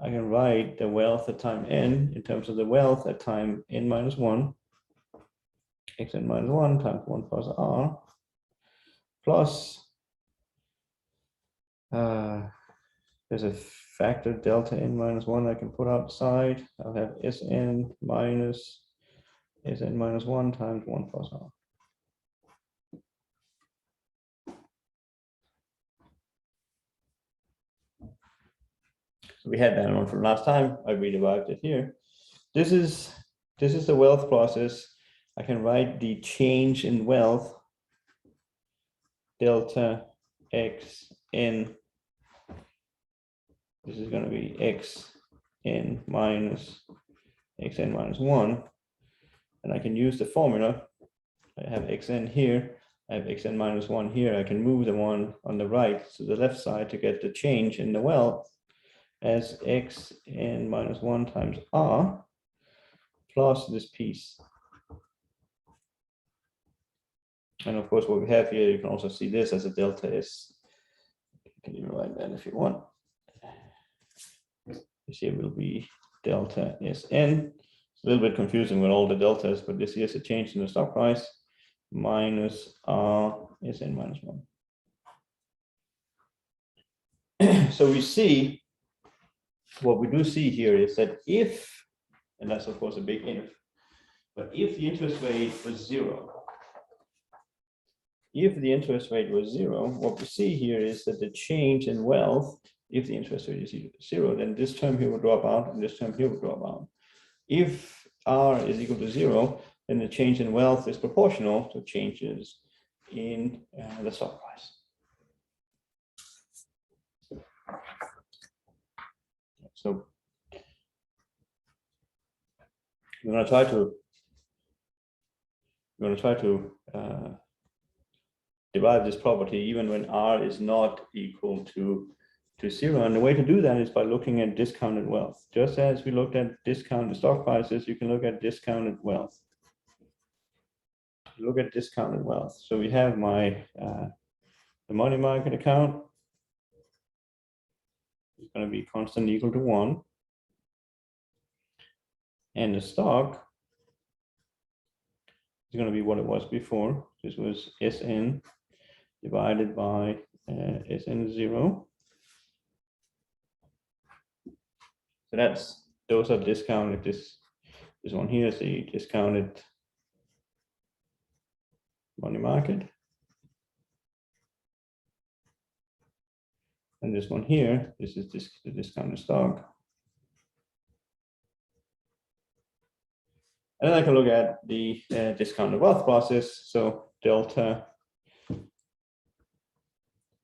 I can write the wealth at time n in terms of the wealth at time n minus 1, xn minus 1 times 1 plus r, plus there's a factor delta n minus 1 I can put outside. I'll have Sn minus 1 times 1 plus r. So we had that one from last time. I re-derived it here. This is the wealth process. I can write the change in wealth delta x n. This is going to be x n minus xn minus 1. And I can use the formula. I have xn here. I have xn minus 1 here. I can move the one on the right to the left side to get the change in the wealth as xn minus 1 times r plus this piece. And of course, what we have here, you can also see this as a delta s. You can even write that if you want. This here will be delta Sn. It's a little bit confusing with all the deltas, but this here is a change in the stock price minus r Sn minus 1. So we see, what we do see here is that if, and that's of course a big if, but if the interest rate was 0, what we see here is that the change in wealth, if the interest rate is 0, then this term here will drop out and this term here will drop out. If r is equal to 0, then the change in wealth is proportional to changes in the stock price. So we're going to try to derive this property even when r is not equal to 0. And the way to do that is by looking at discounted wealth. Just as we looked at discounted stock prices, you can look at discounted wealth. Look at discounted wealth. So we have my the money market account is going to be constant equal to 1. And the stock is going to be what it was before. This was Sn divided by Sn 0. So those are discounted. This one here is the discounted money market. And this one here, this is the discounted stock. And then I can look at the discounted wealth process. So delta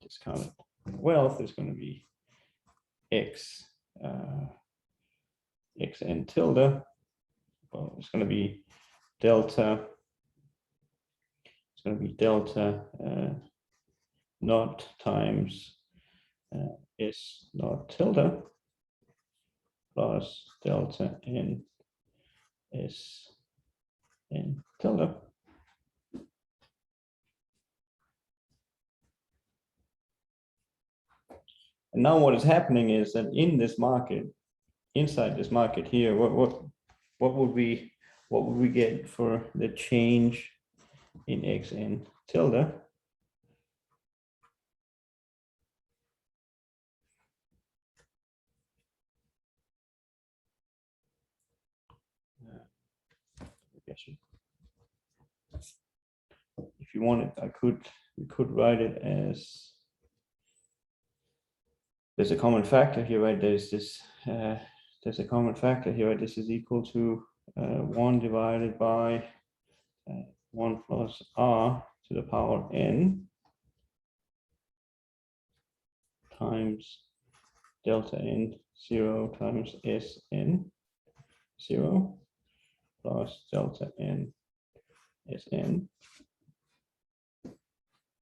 discounted wealth is going to be x xn tilde. Well, it's going to be delta. It's going to be delta naught times s naught tilde plus delta n s n tilde. And now what is happening is that in this market, inside this market here, what would we get for the change in xn tilde? If you want it, we could write it as, there's a common factor here, right? There's a common factor here, right? This is equal to 1 divided by 1 plus r to the power n times delta n 0 times Sn 0 plus delta n Sn.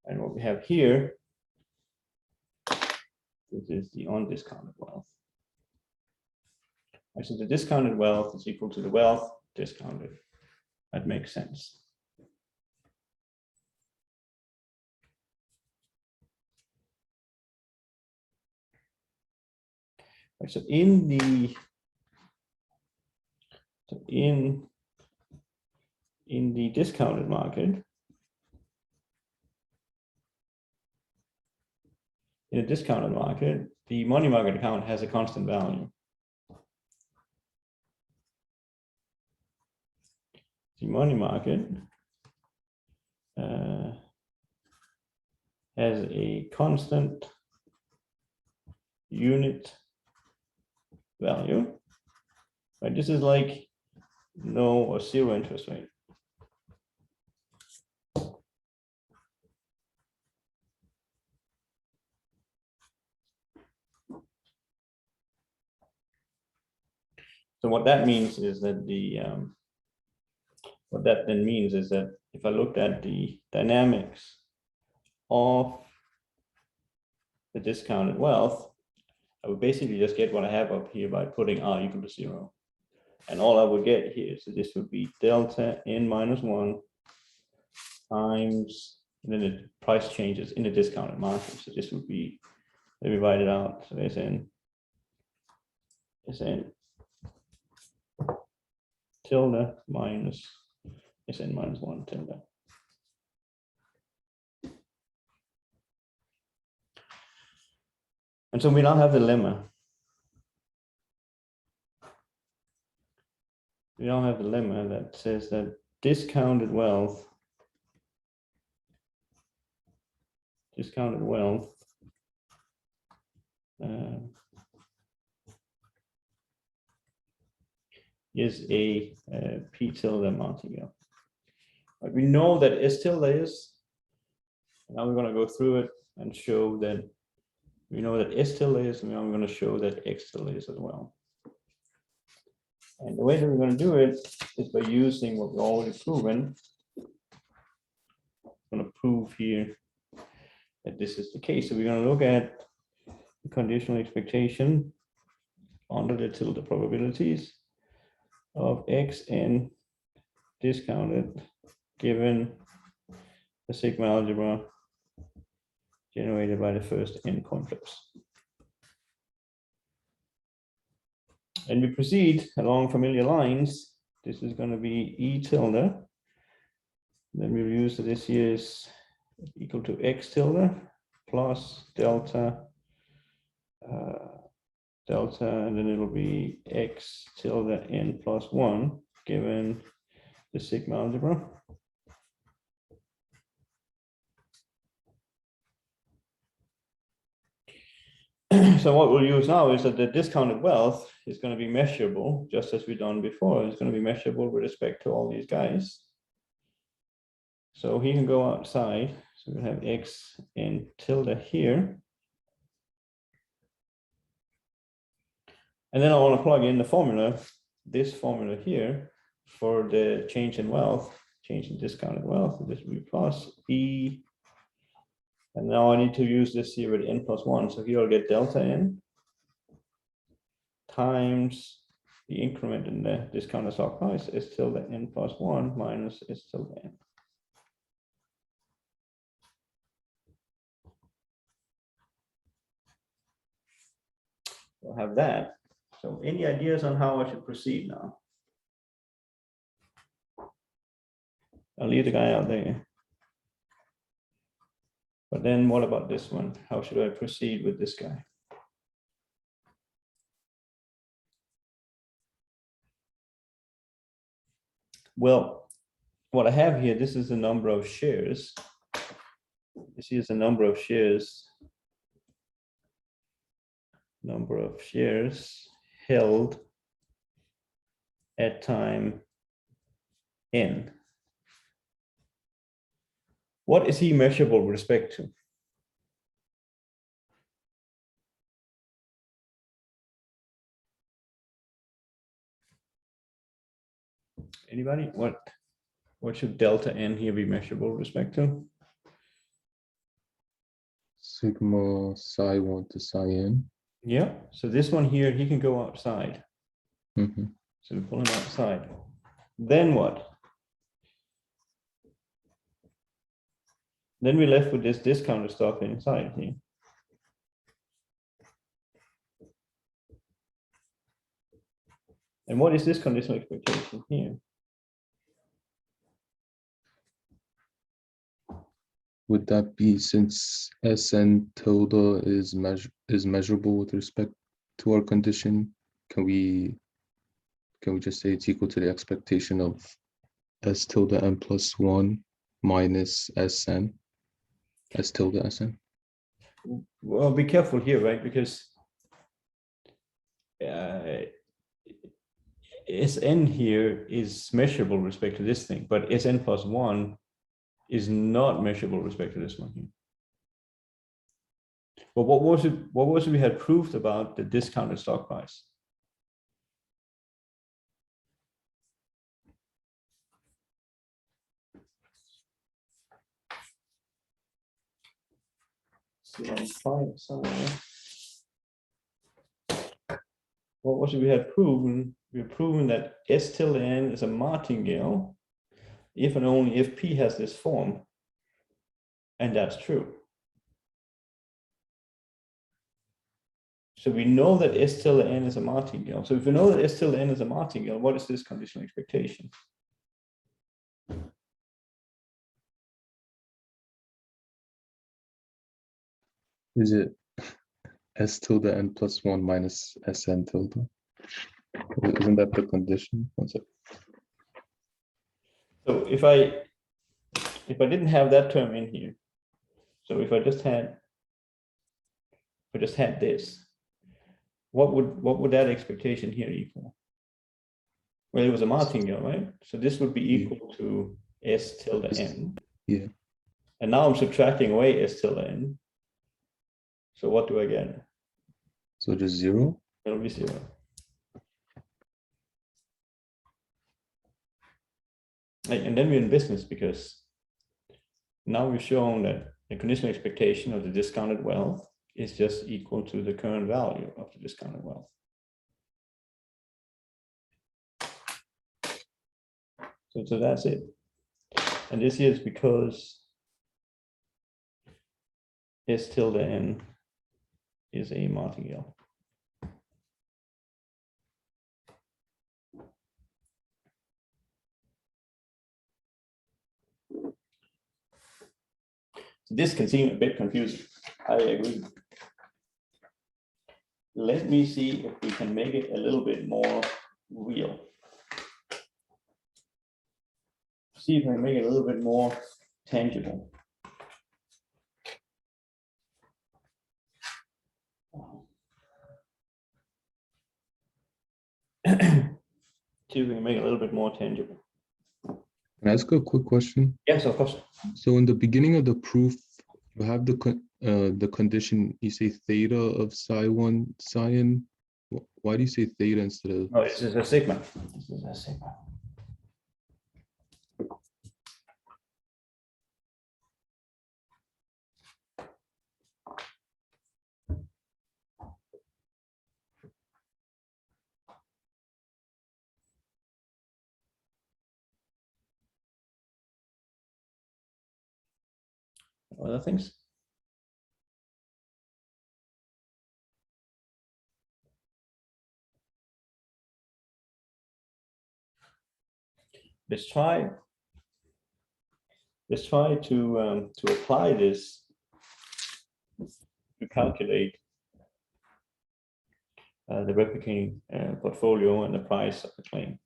And what we have here, this is the undiscounted wealth. And so the discounted wealth is equal to the wealth discounted. That makes sense. Right, so in the discounted market, in a discounted market, the money market account has a constant value. The money market has a constant unit value, right? This is like no or zero interest rate. So what that means is that what that then means is that if I looked at the dynamics of the discounted wealth, I would basically just get what I have up here by putting R equal to 0. And all I would get here, so this would be delta n minus 1 times, and then the price changes in the discounted market. So this would be, let me write it out. So Sn tilde minus Sn minus 1 tilde. And so we now have the lemma. We now have the lemma that says that discounted wealth is a P tilde martingale. But we know that S tilde is, now we're going to go through it and show that we know that S tilde is, and now we're going to show that X tilde is as well. And the way that we're going to do it is by using what we've already proven. I'm going to prove here that this is the case. So we're going to look at the conditional expectation under the tilde probabilities of Xn discounted given the sigma algebra generated by the first n coin flips. And we proceed along familiar lines. This is going to be E tilde. Then we'll use that this here is equal to X tilde plus delta, and then it'll be X tilde n plus 1 given the sigma algebra. So what we'll use now is that the discounted wealth is going to be measurable, just as we've done before. It's going to be measurable with respect to all these guys. So he can go outside. So we have X and tilde here. And then I want to plug in the formula, this formula here, for the change in wealth, change in discounted wealth. So this will be plus E. And now I need to use this here with n plus 1. So here I'll get delta n times the increment in the discounted stock price, S tilde n plus 1 minus S tilde n. We'll have that. So any ideas on how I should proceed now? I'll leave the guy out there. But then what about this one? How should I proceed with this guy? Well, what I have here, this is the number of shares. This is the number of shares held at time n. What is he measurable with respect to? Anybody? What should delta n here be measurable with respect to? Sigma psi 1 to psi n. Yeah, so this one here, he can go outside. Mm-hmm. So we pull him outside. Then what? Then we're left with this discounted stuff inside here. And what is this conditional expectation here? Would that be, since Sn tilde is measurable with respect to our condition, can we just say it's equal to the expectation of S tilde n plus 1 minus Sn, S tilde Sn? Well, be careful here, right? Because Sn here is measurable with respect to this thing, but Sn plus 1 is not measurable with respect to this one here. But what was it we had proved about the discounted stock price? See if I can find it somewhere. What was it we had proven? We had proven that S tilde n is a martingale if and only if P has this form. And that's true. So we know that S tilde n is a martingale. So if we know that S tilde n is a martingale, what is this conditional expectation? Is it S tilde n plus 1 minus Sn tilde? Isn't that the condition? One sec. So if I didn't have that term in here, so if I just had this, what would that expectation here equal? Well, it was a martingale, right? So this would be equal to S tilde n. Yeah. And now I'm subtracting away S tilde n. So what do I get? So just 0? It'll be 0. And then we're in business, because now we've shown that the conditional expectation of the discounted wealth is just equal to the current value of the discounted wealth. So that's it. And this is because S tilde n is a martingale. This can seem a bit confusing. I agree. Let me see if we can make it a little bit more real. See if I can make it a little bit more tangible. See if we can make it a little bit more tangible. Can I ask a quick question? Yes, of course. So in the beginning of the proof, you have the condition, you say theta of psi1 psi n. Why do you say theta instead of? No, this is a sigma. This is a sigma. Other things? Let's try to apply this to calculate the replicating portfolio and the price of the claim.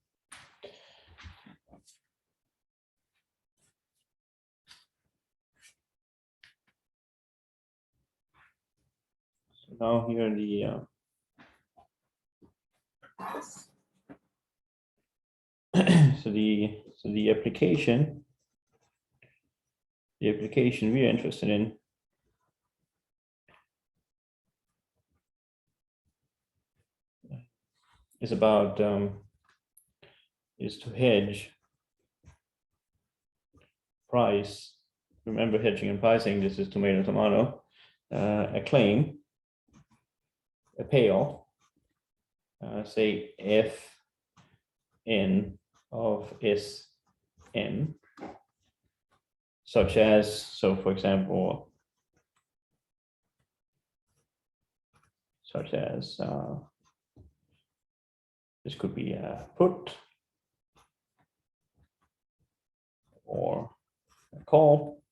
So now here in the so the application we are interested in is about is to hedge price. Remember, hedging and pricing, this is tomato, a claim, a payoff, say F n of Sn, such as, so for example, such as This could be a put or a call.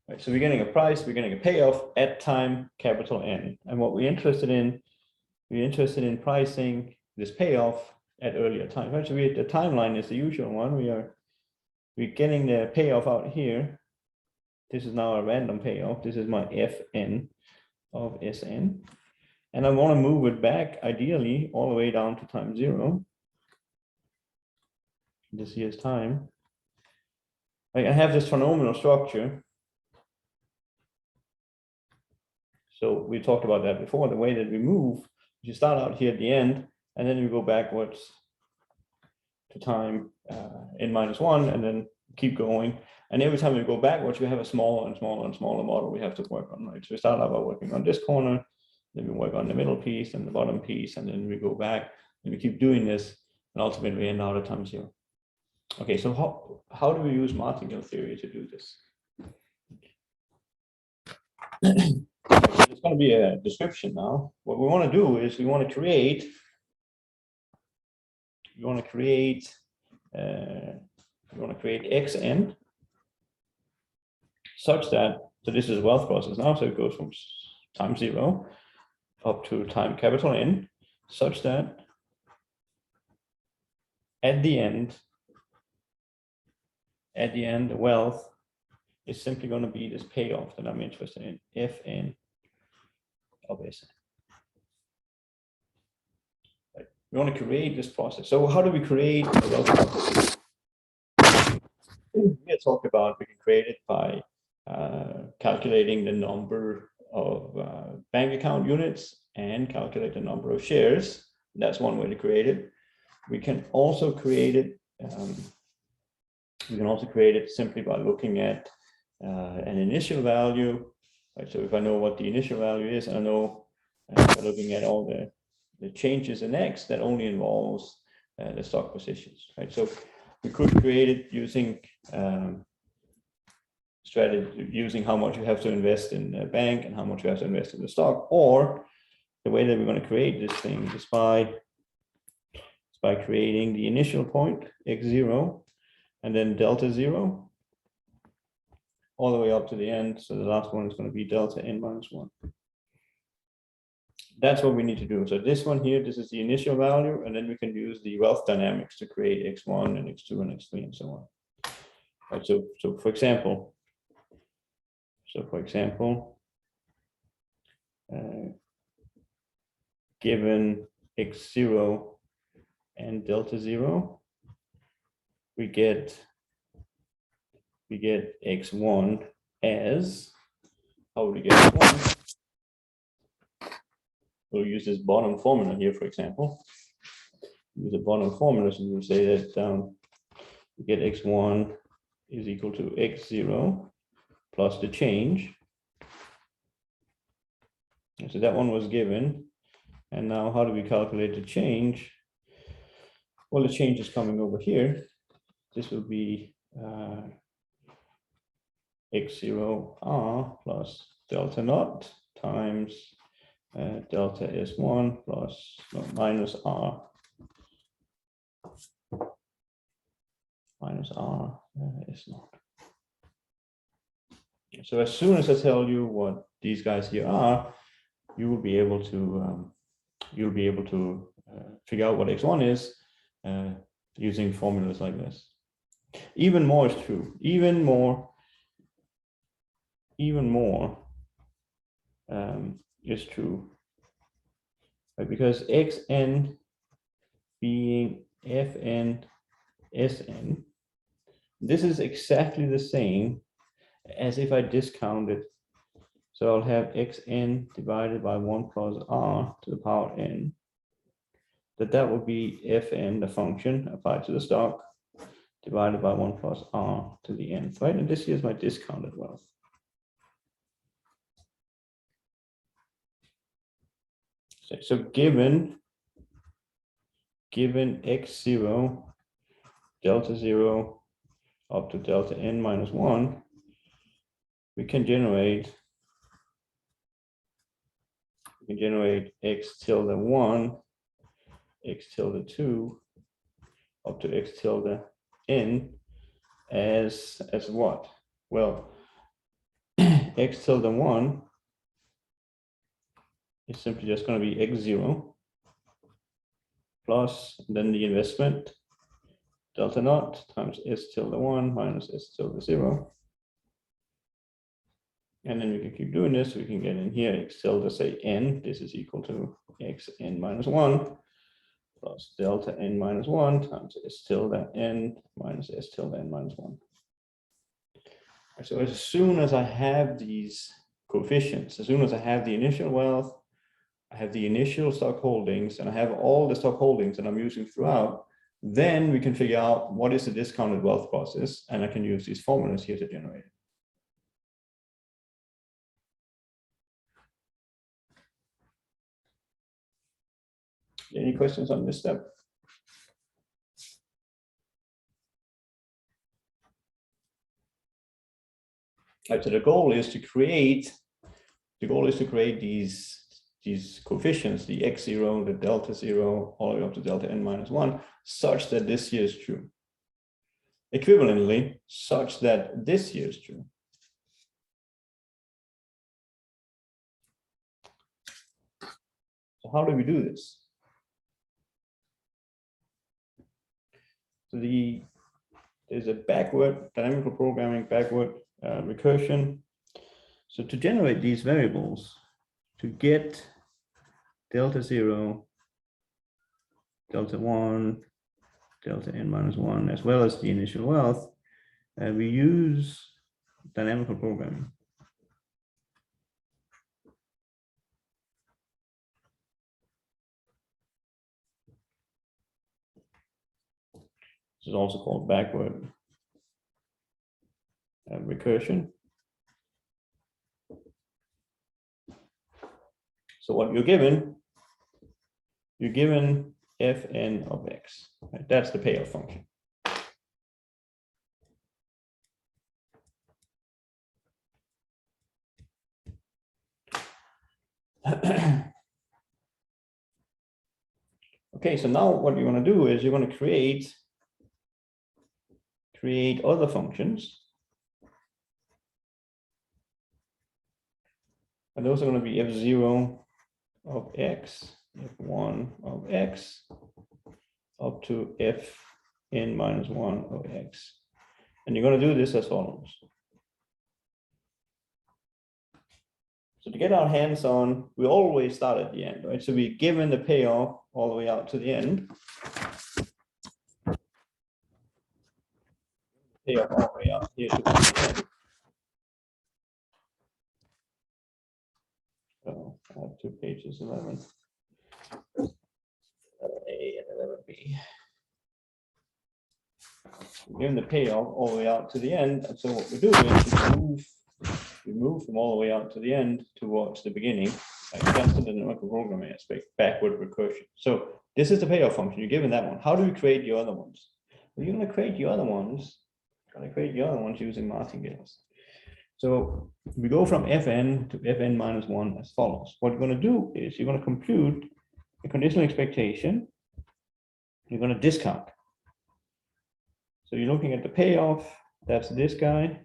Right, so we're getting a price, we're getting a payoff at time capital N. And what we're interested in pricing this payoff at earlier time. Right? So the timeline is the usual one. We're getting the payoff out here. This is now a random payoff. This is my Fn of Sn. And I want to move it back, ideally, all the way down to time 0. This here's time. I have this phenomenal structure. So we talked about that before. The way that we move, you start out here at the end, and then you go backwards to time n-1, and then keep going. And every time we go backwards, we have a smaller and smaller and smaller model we have to work on, right? So we start out by working on this corner, then we work on the middle piece and the bottom piece, and then we go back, and we keep doing this, and ultimately we end out at time 0. Okay, so how do we use martingale theory to do this? It's going to be a description now. What we want to do is we want to create xn such that, so this is a wealth process now, so it goes from time 0 up to time capital N, such that at the end the wealth is simply going to be this payoff that I'm interested in, Fn of Sn. Right. We want to create this process. So how do we create a wealth process? We talked about we can create it by calculating the number of bank account units and calculate the number of shares. That's one way to create it. We can also create it. Simply by looking at an initial value. Right? So if I know what the initial value is, I know by looking at all the changes in X, that only involves the stock positions. Right? So we could create it using strategy, using how much you have to invest in the bank and how much you have to invest in the stock, or the way that we're going to create this thing is by creating the initial point x0 and then delta 0 all the way up to the end. So the last one is going to be delta n-1. That's what we need to do. So this one here, this is the initial value, and then we can use the wealth dynamics to create x1 and x2 and x3 and so on. Right, so for example, given x0 and delta 0, we get x1 as, how would we get x1? We'll use this bottom formula here, for example. Use a bottom formula, so we'll say that we get x1 is equal to x0 plus the change. And so that one was given. And now how do we calculate the change? Well, the change is coming over here. This will be x0r plus delta naught times delta S1 plus minus r S0. So as soon as I tell you what these guys here are, you will be able to figure out what x1 is using formulas like this. Even more is true. Even more is true, right? Because xn being fn Sn, this is exactly the same as if I discounted. So I'll have xn divided by 1 plus r to the power n. That would be fn, the function applied to the stock, divided by 1 plus r to the nth, right? And this here is my discounted wealth. So given x0, delta 0 up to delta n-1, we can generate can generate x tilde 1, x tilde 2, up to x tilde n as what? Well, x tilde 1 is simply just going to be x0 plus then the investment delta naught times s tilde 1 minus s tilde 0. And then we can keep doing this. We can get in here x tilde, say n. This is equal to x n minus 1 plus delta n minus 1 times s tilde n minus s tilde n minus 1. So as soon as I have these coefficients, as soon as I have the initial wealth, I have the initial stock holdings, and I have all the stock holdings that I'm using throughout, then we can figure out what is the discounted wealth process, and I can use these formulas here to generate it. Any questions on this step? Right, so the goal is to create these coefficients, the x0, the delta 0, all the way up to delta n minus 1, such that this here is true. Equivalently, such that this here is true. So how do we do this? So there's a backward dynamical programming, backward recursion. So to generate these variables, to get delta 0, delta 1, delta n minus 1, as well as the initial wealth, we use dynamical programming. This is also called backward recursion. So what you're given fn of x. Right? That's the payoff function. Okay, so now what you're going to do is you're going to create other functions. And those are going to be f0 of x, f1 of x, up to fn minus 1 of x. And you're going to do this as follows. So to get our hands on, we always start at the end, right? So we're given the payoff all the way out to the end. Payoff all the way out here to the end. So I have 2 pages, 11. 11A and 11B. We're given the payoff all the way out to the end. And so what we do is we move from all the way out to the end towards the beginning. Like that's the dynamical programming aspect, backward recursion. So this is the payoff function. You're given that one. How do we create your other ones? Well, you're going to create your other ones. Using martingales. So we go from fn to fn minus 1 as follows. What you're going to do is you're going to compute a conditional expectation. You're going to discount. So you're looking at the payoff. That's this guy.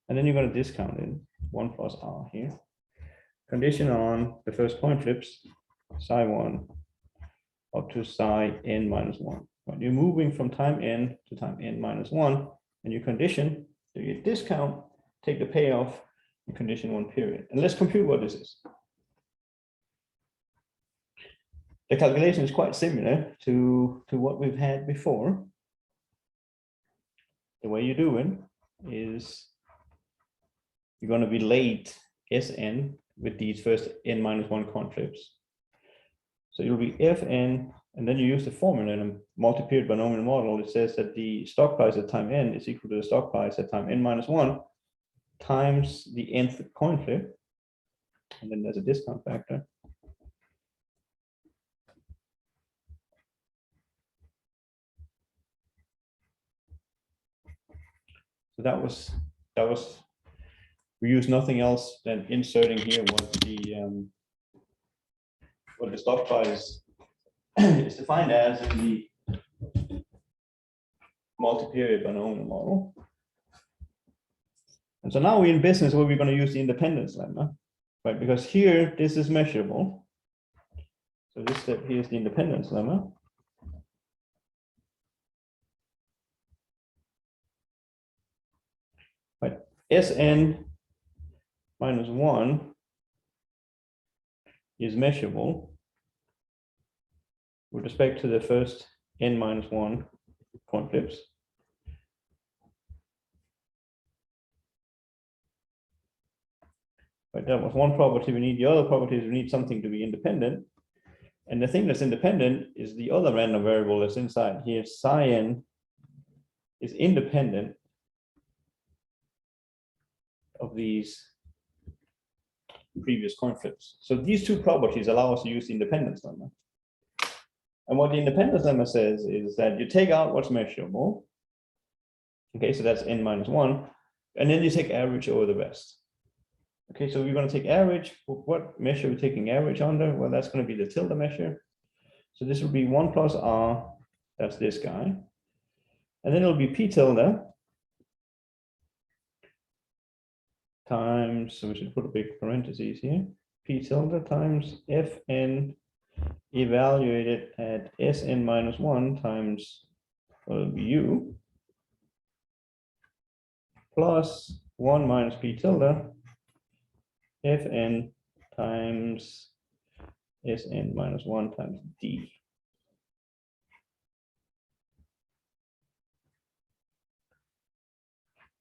And then you're going to discount it, 1 plus r here. Condition on the first point flips, psi 1 up to psi n minus 1. But you're moving from time n to time n minus 1, and you condition, so you discount, take the payoff, and condition 1 period. And let's compute what this is. The calculation is quite similar to what we've had before. The way you do it is you're going to be late Sn with these first n minus 1 conflicts. So it'll be Fn, and then you use the formula in a multi-period binomial model. It says that the stock price at time n is equal to the stock price at time n minus 1 times the nth coin flip. And then there's a discount factor. So that was we use nothing else than inserting here what the what the stock price is defined as in the multi-period binomial model. And so now we're in business where we're going to use the independence lemma, right? Because here this is measurable. So this step here is the independence lemma. Right, Sn minus 1 is measurable with respect to the first n minus 1 coin flips. Right, that was one property we need. The other property is we need something to be independent. And the thing that's independent is the other random variable that's inside here. Psi n is independent of these previous coin flips. So these two properties allow us to use the independence lemma. And what the independence lemma says is that you take out what's measurable. Okay, so that's n minus 1. And then you take average over the rest. Okay, so we're going to take average. What measure are we taking average under? Well, that's going to be the tilde measure. So this will be 1 plus r, that's this guy. And then it'll be p tilde times, so we should put a big parentheses here, p tilde times fn evaluated at Sn minus 1 times, well, it'll be u, plus 1 minus p tilde Fn times Sn minus 1 times d.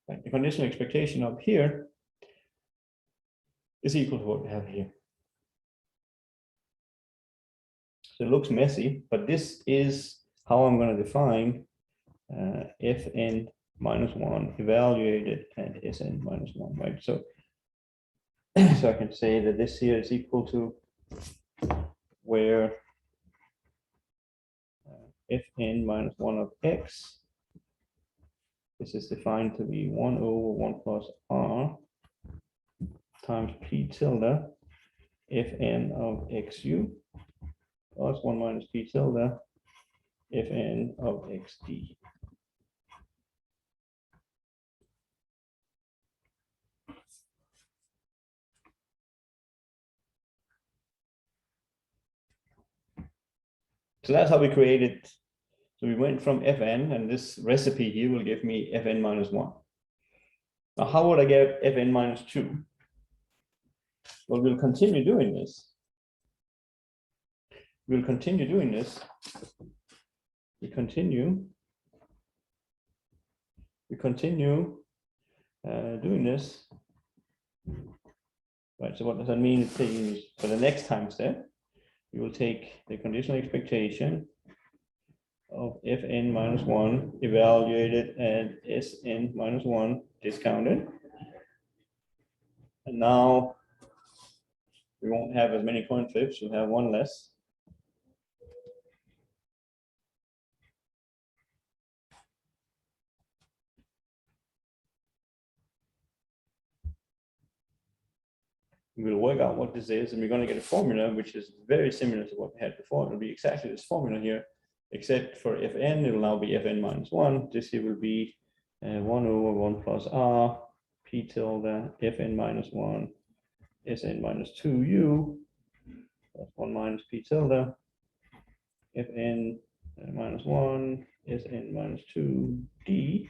Right, the conditional expectation up here is equal to what we have here. So it looks messy, but this is how I'm going to define Fn minus 1 evaluated at Sn minus 1, right? So so I can say that this here is equal to where Fn minus 1 of x, this is defined to be 1 over 1 plus r times p tilde Fn of xu plus 1 minus p tilde Fn of xd. So that's how we created. So we went from Fn, and this recipe here will give me Fn minus 1. Now, how would I get Fn minus 2? Well, we'll continue doing this. We'll continue doing this. We continue doing this. Right, so what does that mean? It means for the next time step, we will take the conditional expectation of Fn minus 1 evaluated at Sn minus 1 discounted. And now we won't have as many coin flips, we'll have one less. We'll work out what this is, and we're going to get a formula which is very similar to what we had before. It'll be exactly this formula here, except for Fn, it will now be Fn minus 1. This here will be 1 over 1 plus r, p tilde, Fn minus 1, Sn minus 2u, plus 1 minus p tilde, Fn minus 1, Sn minus 2d.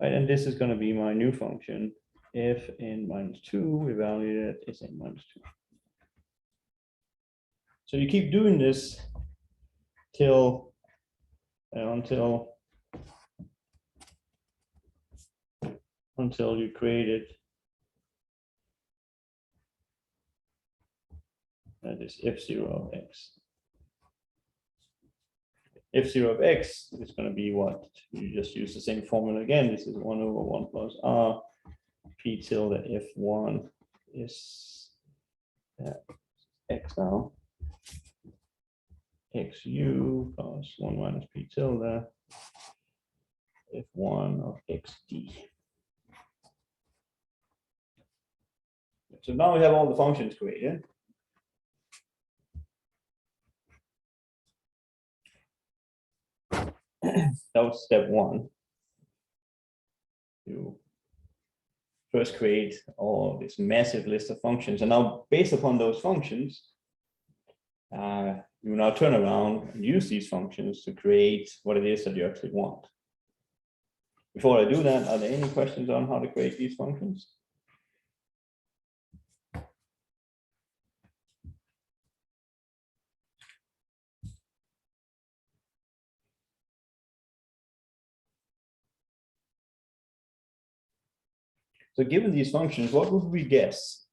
Right, and this is going to be my new function, Fn minus 2 evaluated at Sn minus 2. So you keep doing this till until you created this f0 of x. F0 of x is going to be what? You just use the same formula again. This is 1 over 1 plus r. P tilde f1 is x now. Xu plus 1 minus p tilde f1 of xd. So now we have all the functions created. that was step one. You first create all this massive list of functions, and now based upon those functions, you now turn around and use these functions to create what it is that you actually want. Before I do that, are there any questions on how to create these functions? So given these functions, what would we guess?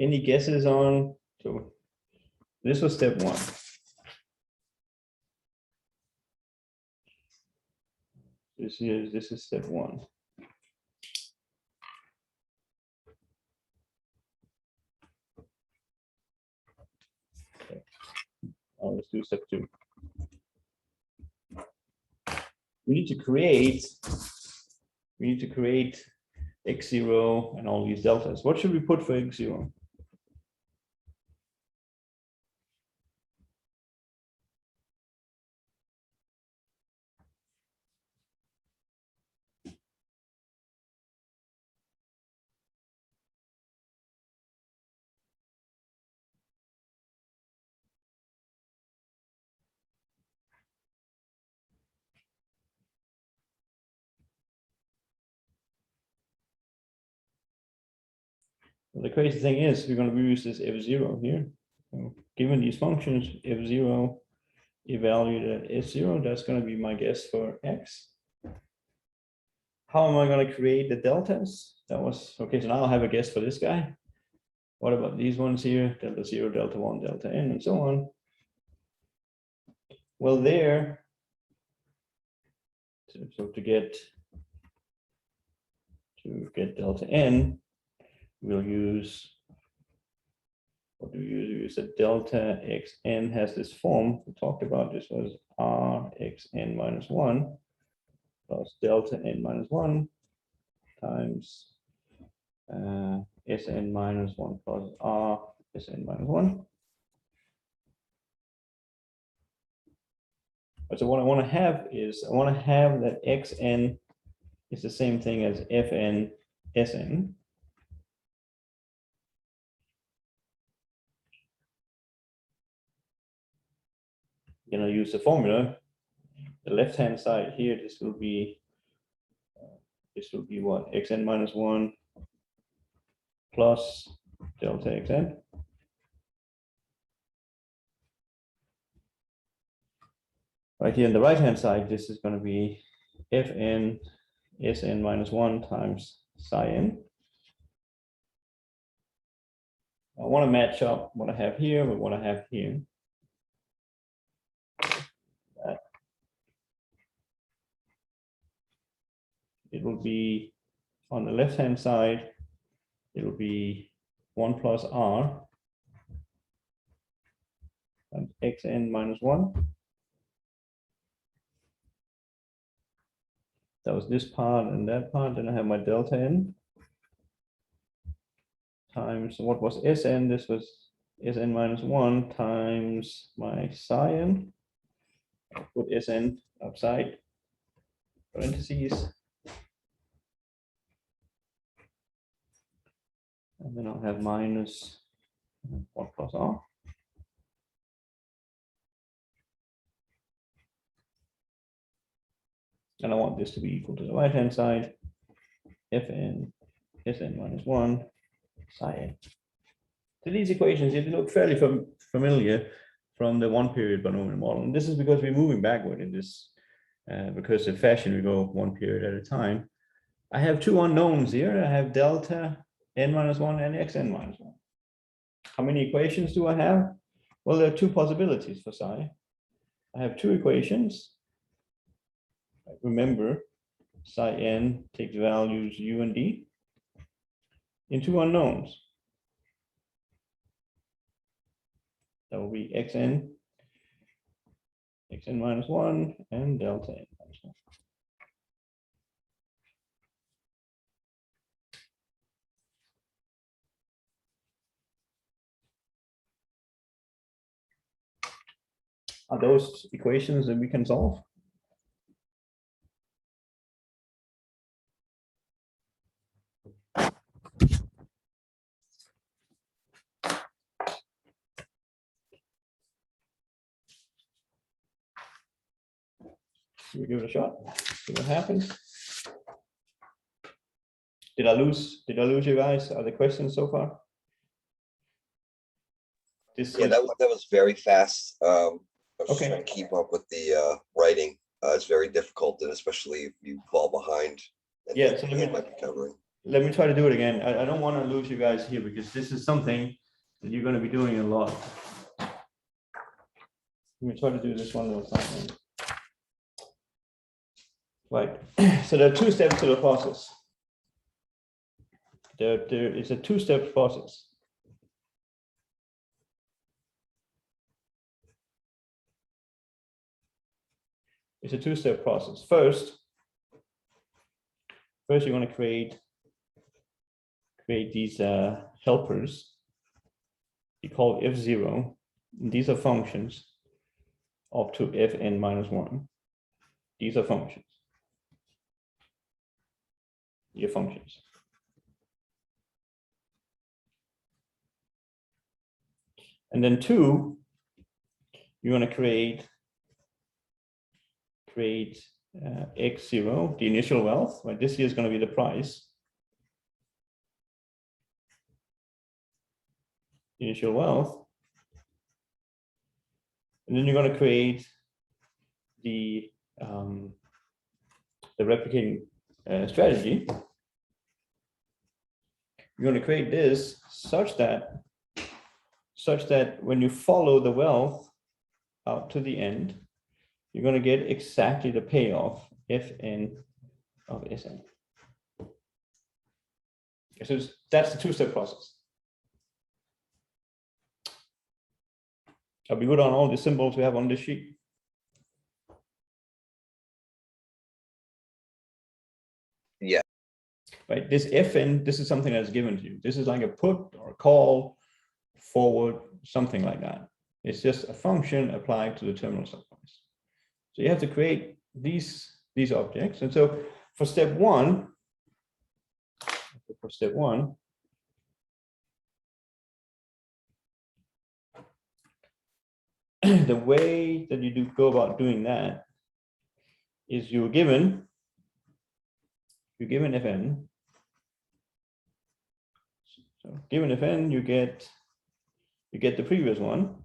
Any guesses on? So this was step one. This is step one. Okay. Now let's do step two. We need to create x0 and all these deltas. What should we put for x0? Well, the crazy thing is we're going to use this f0 here. So given these functions, f0 evaluated at s0, that's going to be my guess for x. How am I going to create the deltas? That was okay. So now I have a guess for this guy. What about these ones here? Delta 0, delta 1, delta n, and so on. Well, there, so to get delta n, we'll use, what do we use? We use that delta xn has this form. We talked about this was r xn minus 1 plus delta n minus 1 times Sn minus 1 plus r Sn minus 1. So what I want to have is, I want to have that xn is the same thing as fn Sn. You know, use the formula. The left-hand side here, this will be what? Xn minus 1 plus delta xn. Right here on the right-hand side, this is going to be fn Sn minus 1 times psi n. I want to match up what I have here with what I have here. It will be on the left-hand side, it will be 1 plus r times xn minus 1. That was this part and that part. Then I have my delta n times what was Sn. This was Sn minus 1 times my psi n. I'll put Sn outside parentheses. And then I'll have minus 1 plus r. And I want this to be equal to the right-hand side, fn Sn minus 1 psi n. So these equations, they look fairly familiar from the one period binomial model. And this is because we're moving backward in this recursive fashion. We go one period at a time. I have two unknowns here. I have delta n minus 1 and xn minus 1. How many equations do I have? Well, there are two possibilities for psi. I have two equations. Remember, psi n takes values u and d in two unknowns. That will be xn minus 1 and delta n minus 1. Are those equations that we can solve? We give it a shot. See what happens. Did I lose you guys? Are there questions so far? This Yeah, is, that was very fast. I was just Okay. trying to keep up with the writing. It's very difficult, and especially if you fall behind. And Yeah, so you might be covering. let me try to do it again. I don't want to lose you guys here because this is something that you're going to be doing a lot. Let me try to do this one more time. Right. So there are 2 steps to the process. There is a 2-step process. It's a 2-step process. First you want to create these helpers. We call f0. These are functions up to fn minus 1. These are functions. Your functions. And then 2, you want to create x0, the initial wealth, right? This here is going to be the price. Initial wealth. And then you're going to create the replicating strategy. You're going to create this such that when you follow the wealth out to the end, you're going to get exactly the payoff fn of Sn. So that's the 2-step process. Are we good on all the symbols we have on this sheet? Yeah. Right, this fn, this is something that's given to you. This is like a put or a call, forward, something like that. It's just a function applied to the terminal sub price. So you have to create these objects. And so for step 1, the way that you go about doing that is you're given fn. So given fn, you get the previous one.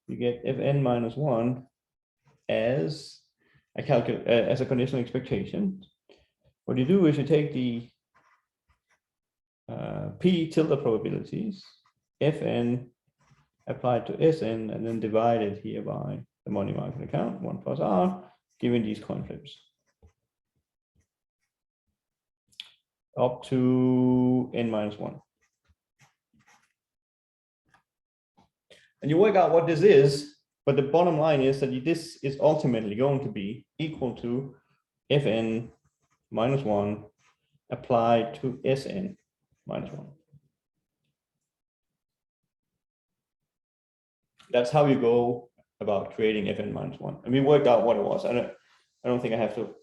You get fn minus 1 as a conditional expectation. What you do is you take the p tilde probabilities, fn applied to Sn, and then divided here by the money market account, 1 plus r, given these coin flips. Up to n minus 1. And you work out what this is, but the bottom line is that this is ultimately going to be equal to fn minus 1 applied to Sn minus 1. That's how you go about creating fn minus 1. And we worked out what it was. I don't think I have to.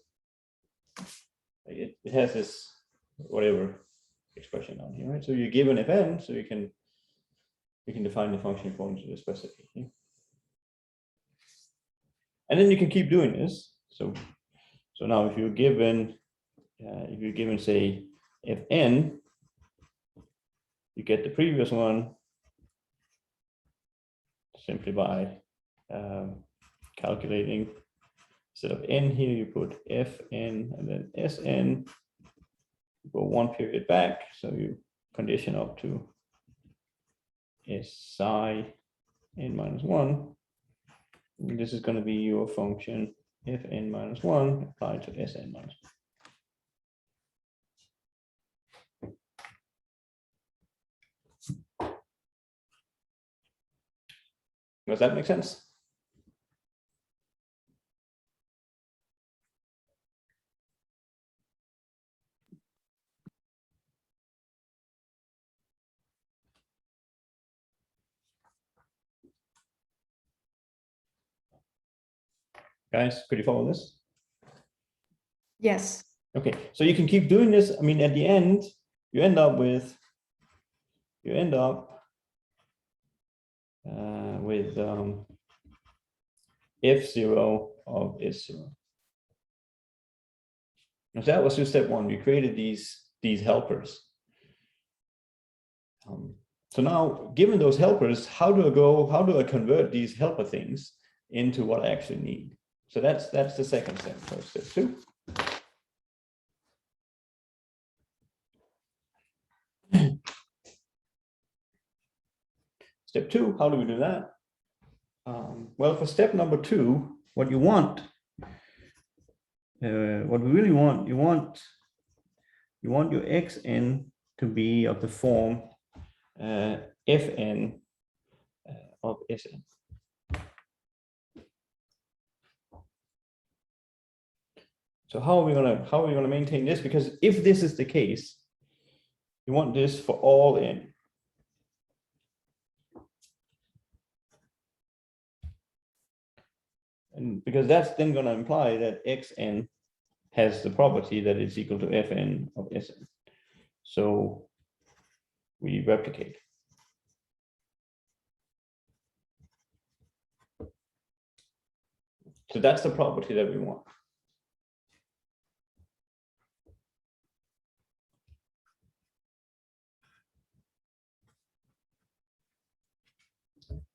It has this whatever expression down here, right? So you're given fn, so you can define the function according to the specification. And then you can keep doing this. So now if you're given say fn, you get the previous one simply by calculating. Instead of n here, you put fn and then Sn. You go 1 period back, so you condition up to S psi n minus 1. And this is going to be your function fn minus 1 applied to Sn minus 1. Does that make sense? Guys, could you follow this? Yes. Okay, so you can keep doing this. I mean, at the end, you end up with F0 of S0. Now that was just step one. We created these helpers. So now, given those helpers, how do I convert these helper things into what I actually need? So that's the second step. So step two. Step two, how do we do that? Well, for step number two, what you want, what we really want, you want your xn to be of the form fn of Sn. So how are we gonna maintain this? Because if this is the case, you want this for all n. And because that's then going to imply that xn has the property that it's equal to fn of Sn. So we replicate. So that's the property that we want.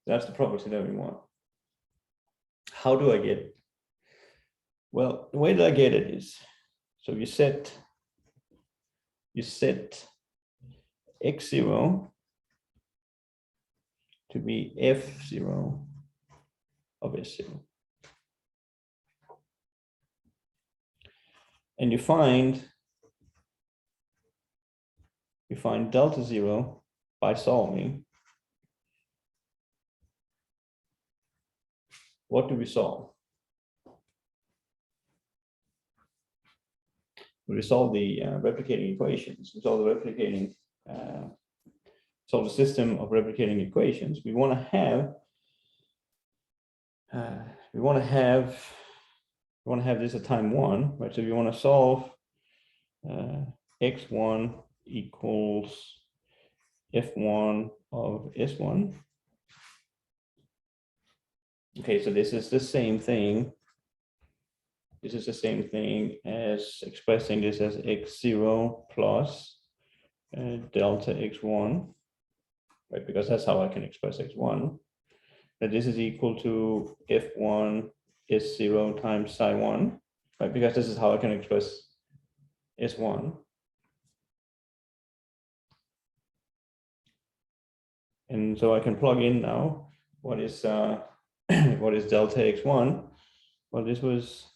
That's the property that we want. How do I get it? Well, the way that I get it is, so you set x0 to be f0 of S0. And you find delta 0 by solving. What do we solve? We solve the replicating equations. We solve the replicating, solve the system of replicating equations. We want to have this at time 1, right? So we want to solve x1 equals f1 of S1. Okay, so this is the same thing. This is the same thing as expressing this as x0 plus delta x1, right? Because that's how I can express x1. That this is equal to f1 S0 times psi1, right? Because this is how I can express S1. And so I can plug in now what is what is delta x1. Well, this was,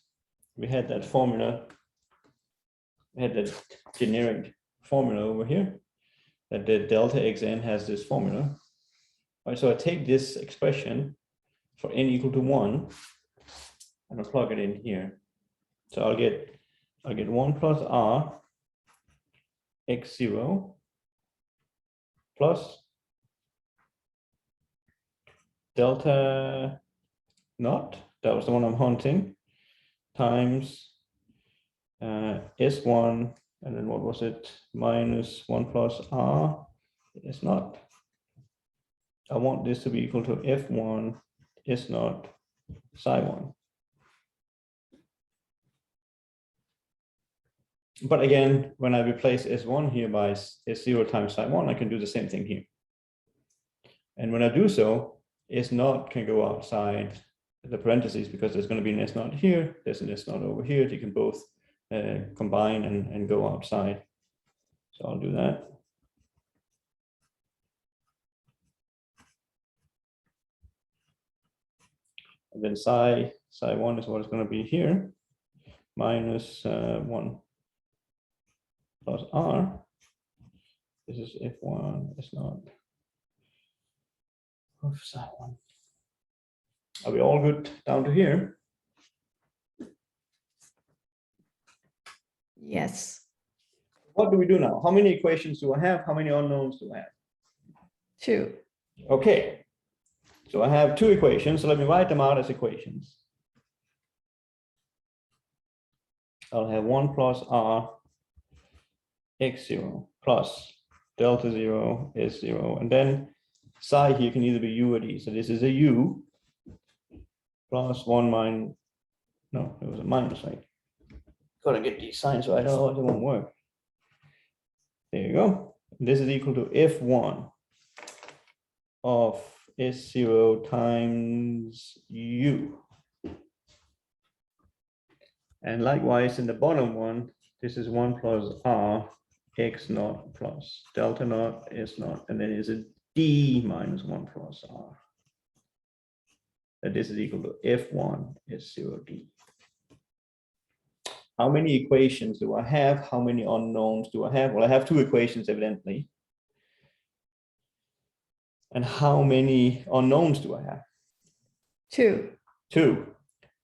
we had that formula, we had that generic formula over here, that the delta xn has this formula. Right, so I take this expression for n equal to 1 and I plug it in here. So I'll get 1 plus r x0 plus delta naught, that was the one I'm hunting, times S1, and then what was it, minus 1 plus r S naught. I want this to be equal to f1 S naught psi1. But again, when I replace S1 here by S0 times psi1, I can do the same thing here. And when I do so, S naught can go outside the parentheses because there's going to be an S naught here, there's an S naught over here. You can both combine and go outside. So I'll do that. And then psi1 is what it's going to be here, minus 1 plus r. This is f1 S naught of psi1. Are we all good down to here? Yes. What do we do now? How many equations do I have? How many unknowns do I have? 2. Okay, so I have 2 equations, so let me write them out as equations. I'll have 1 plus r x0 plus delta 0 is 0. And then psi here can either be u or d. So this is a u plus 1 minus, no, it was a minus, right? Gotta get these signs right, otherwise it won't work. There you go. This is equal to f1 of s0 times u. And likewise in the bottom one, this is 1 plus r x naught plus delta naught s naught, and then is a d minus 1 plus r. That this is equal to f1 s0d. How many equations do I have? How many unknowns do I have? Well, I have two equations evidently. And how many unknowns do I have? 2. 2.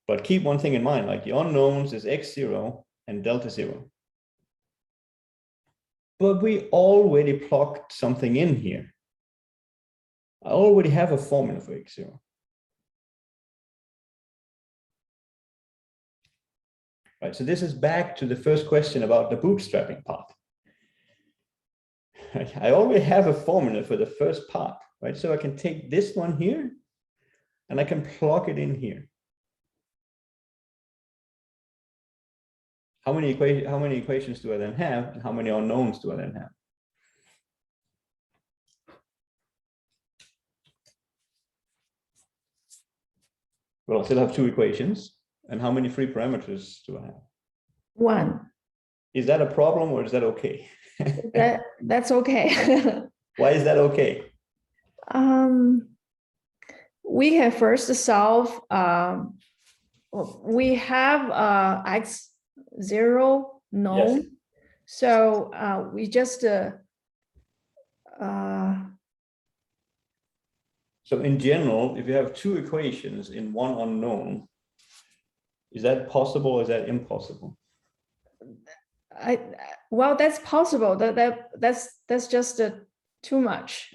But keep one thing in mind, like the unknowns is x0 and delta 0. But we already plugged something in here. I already have a formula for x0. Right, so this is back to the first question about the bootstrapping part. I already have a formula for the first part, right? So I can take this one here and I can plug it in here. How many equations do I then have, and how many unknowns do I then have? Well, I still have 2 equations. And how many free parameters do I have? 1. Is that a problem or is that okay? That's okay. Why is that okay? We can first solve, we have x0 known. Yes. So we just, So in general, if you have 2 equations in one unknown, is that possible or is that impossible? well, that's possible. That's just too much.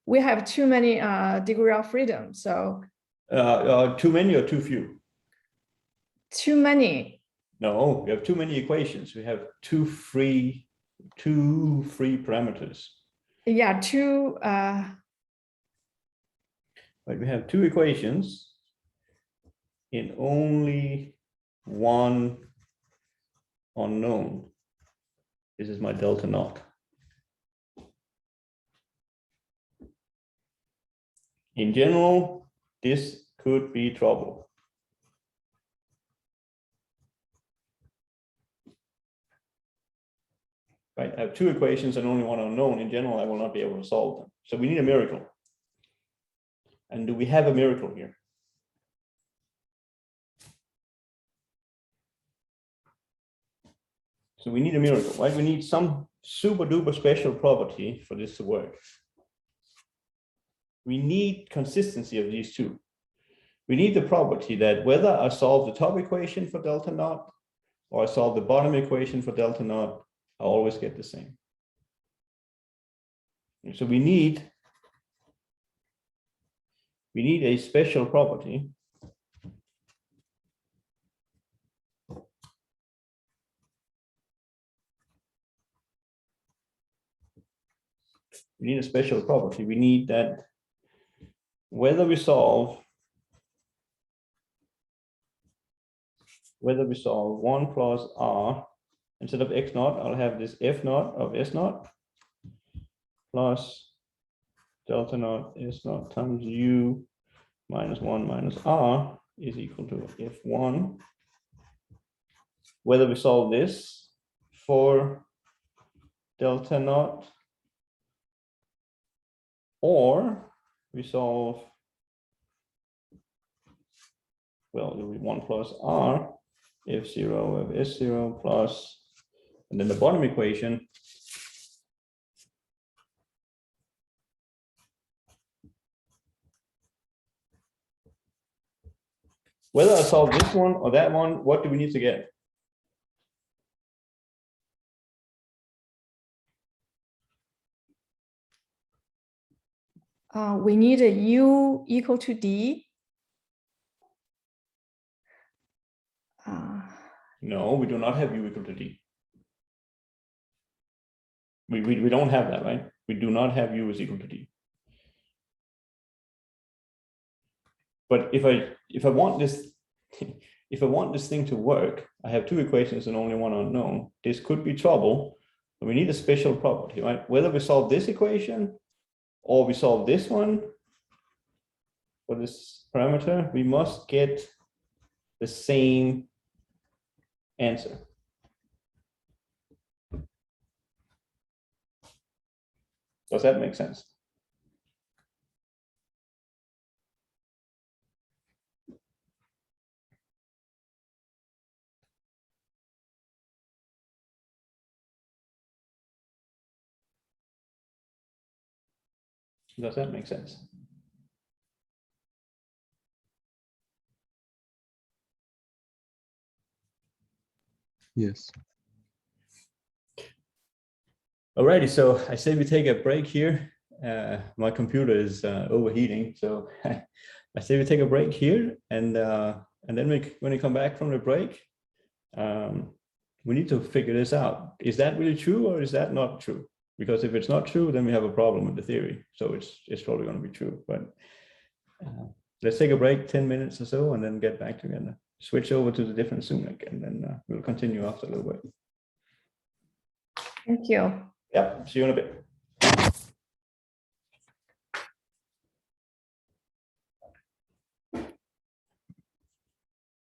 We have too many degree of freedom. So too many or too few? too many. No, we have too many equations. We have two free parameters. Yeah, two. But we have 2 equations in only one unknown. This is my delta naught. In general, this could be trouble. Right, I have 2 equations and only one unknown. In general, I will not be able to solve them. So we need a miracle. And do we have a miracle here? So we need a miracle, right? We need some super duper special property for this to work. We need consistency of these 2. We need the property that whether I solve the top equation for delta naught or I solve the bottom equation for delta naught, I always get the same. So we need a special property We need that whether we solve 1 plus r, instead of x naught, I'll have this f naught of s naught plus delta naught s naught times u minus 1 minus r is equal to f1. Whether we solve this for delta naught or we solve, well, it will be 1 plus r f0 of s0 plus, and then the bottom equation whether I solve this one or that one, what do we need to get? We need a u equal to d. No, we do not have u equal to d. We don't have that, right? We do not have U is equal to D. But if I want this, if I want this thing to work, I have two equations and only one unknown. This could be trouble, but we need a special property, right? Whether we solve this equation or we solve this one for this parameter, we must get the same answer. Does that make sense? Does that make sense? Yes. Alrighty, so I say we take a break here. My computer is overheating, so I say we take a break here, and then when we come back from the break, we need to figure this out. Is that really true or is that not true? Because if it's not true, then we have a problem with the theory. So it's probably going to be true. But let's take a break, 10 minutes or so, and then get back together. Switch over to the different Zoom link, and then we'll continue after a little bit. Thank you. Yep, see you in a bit.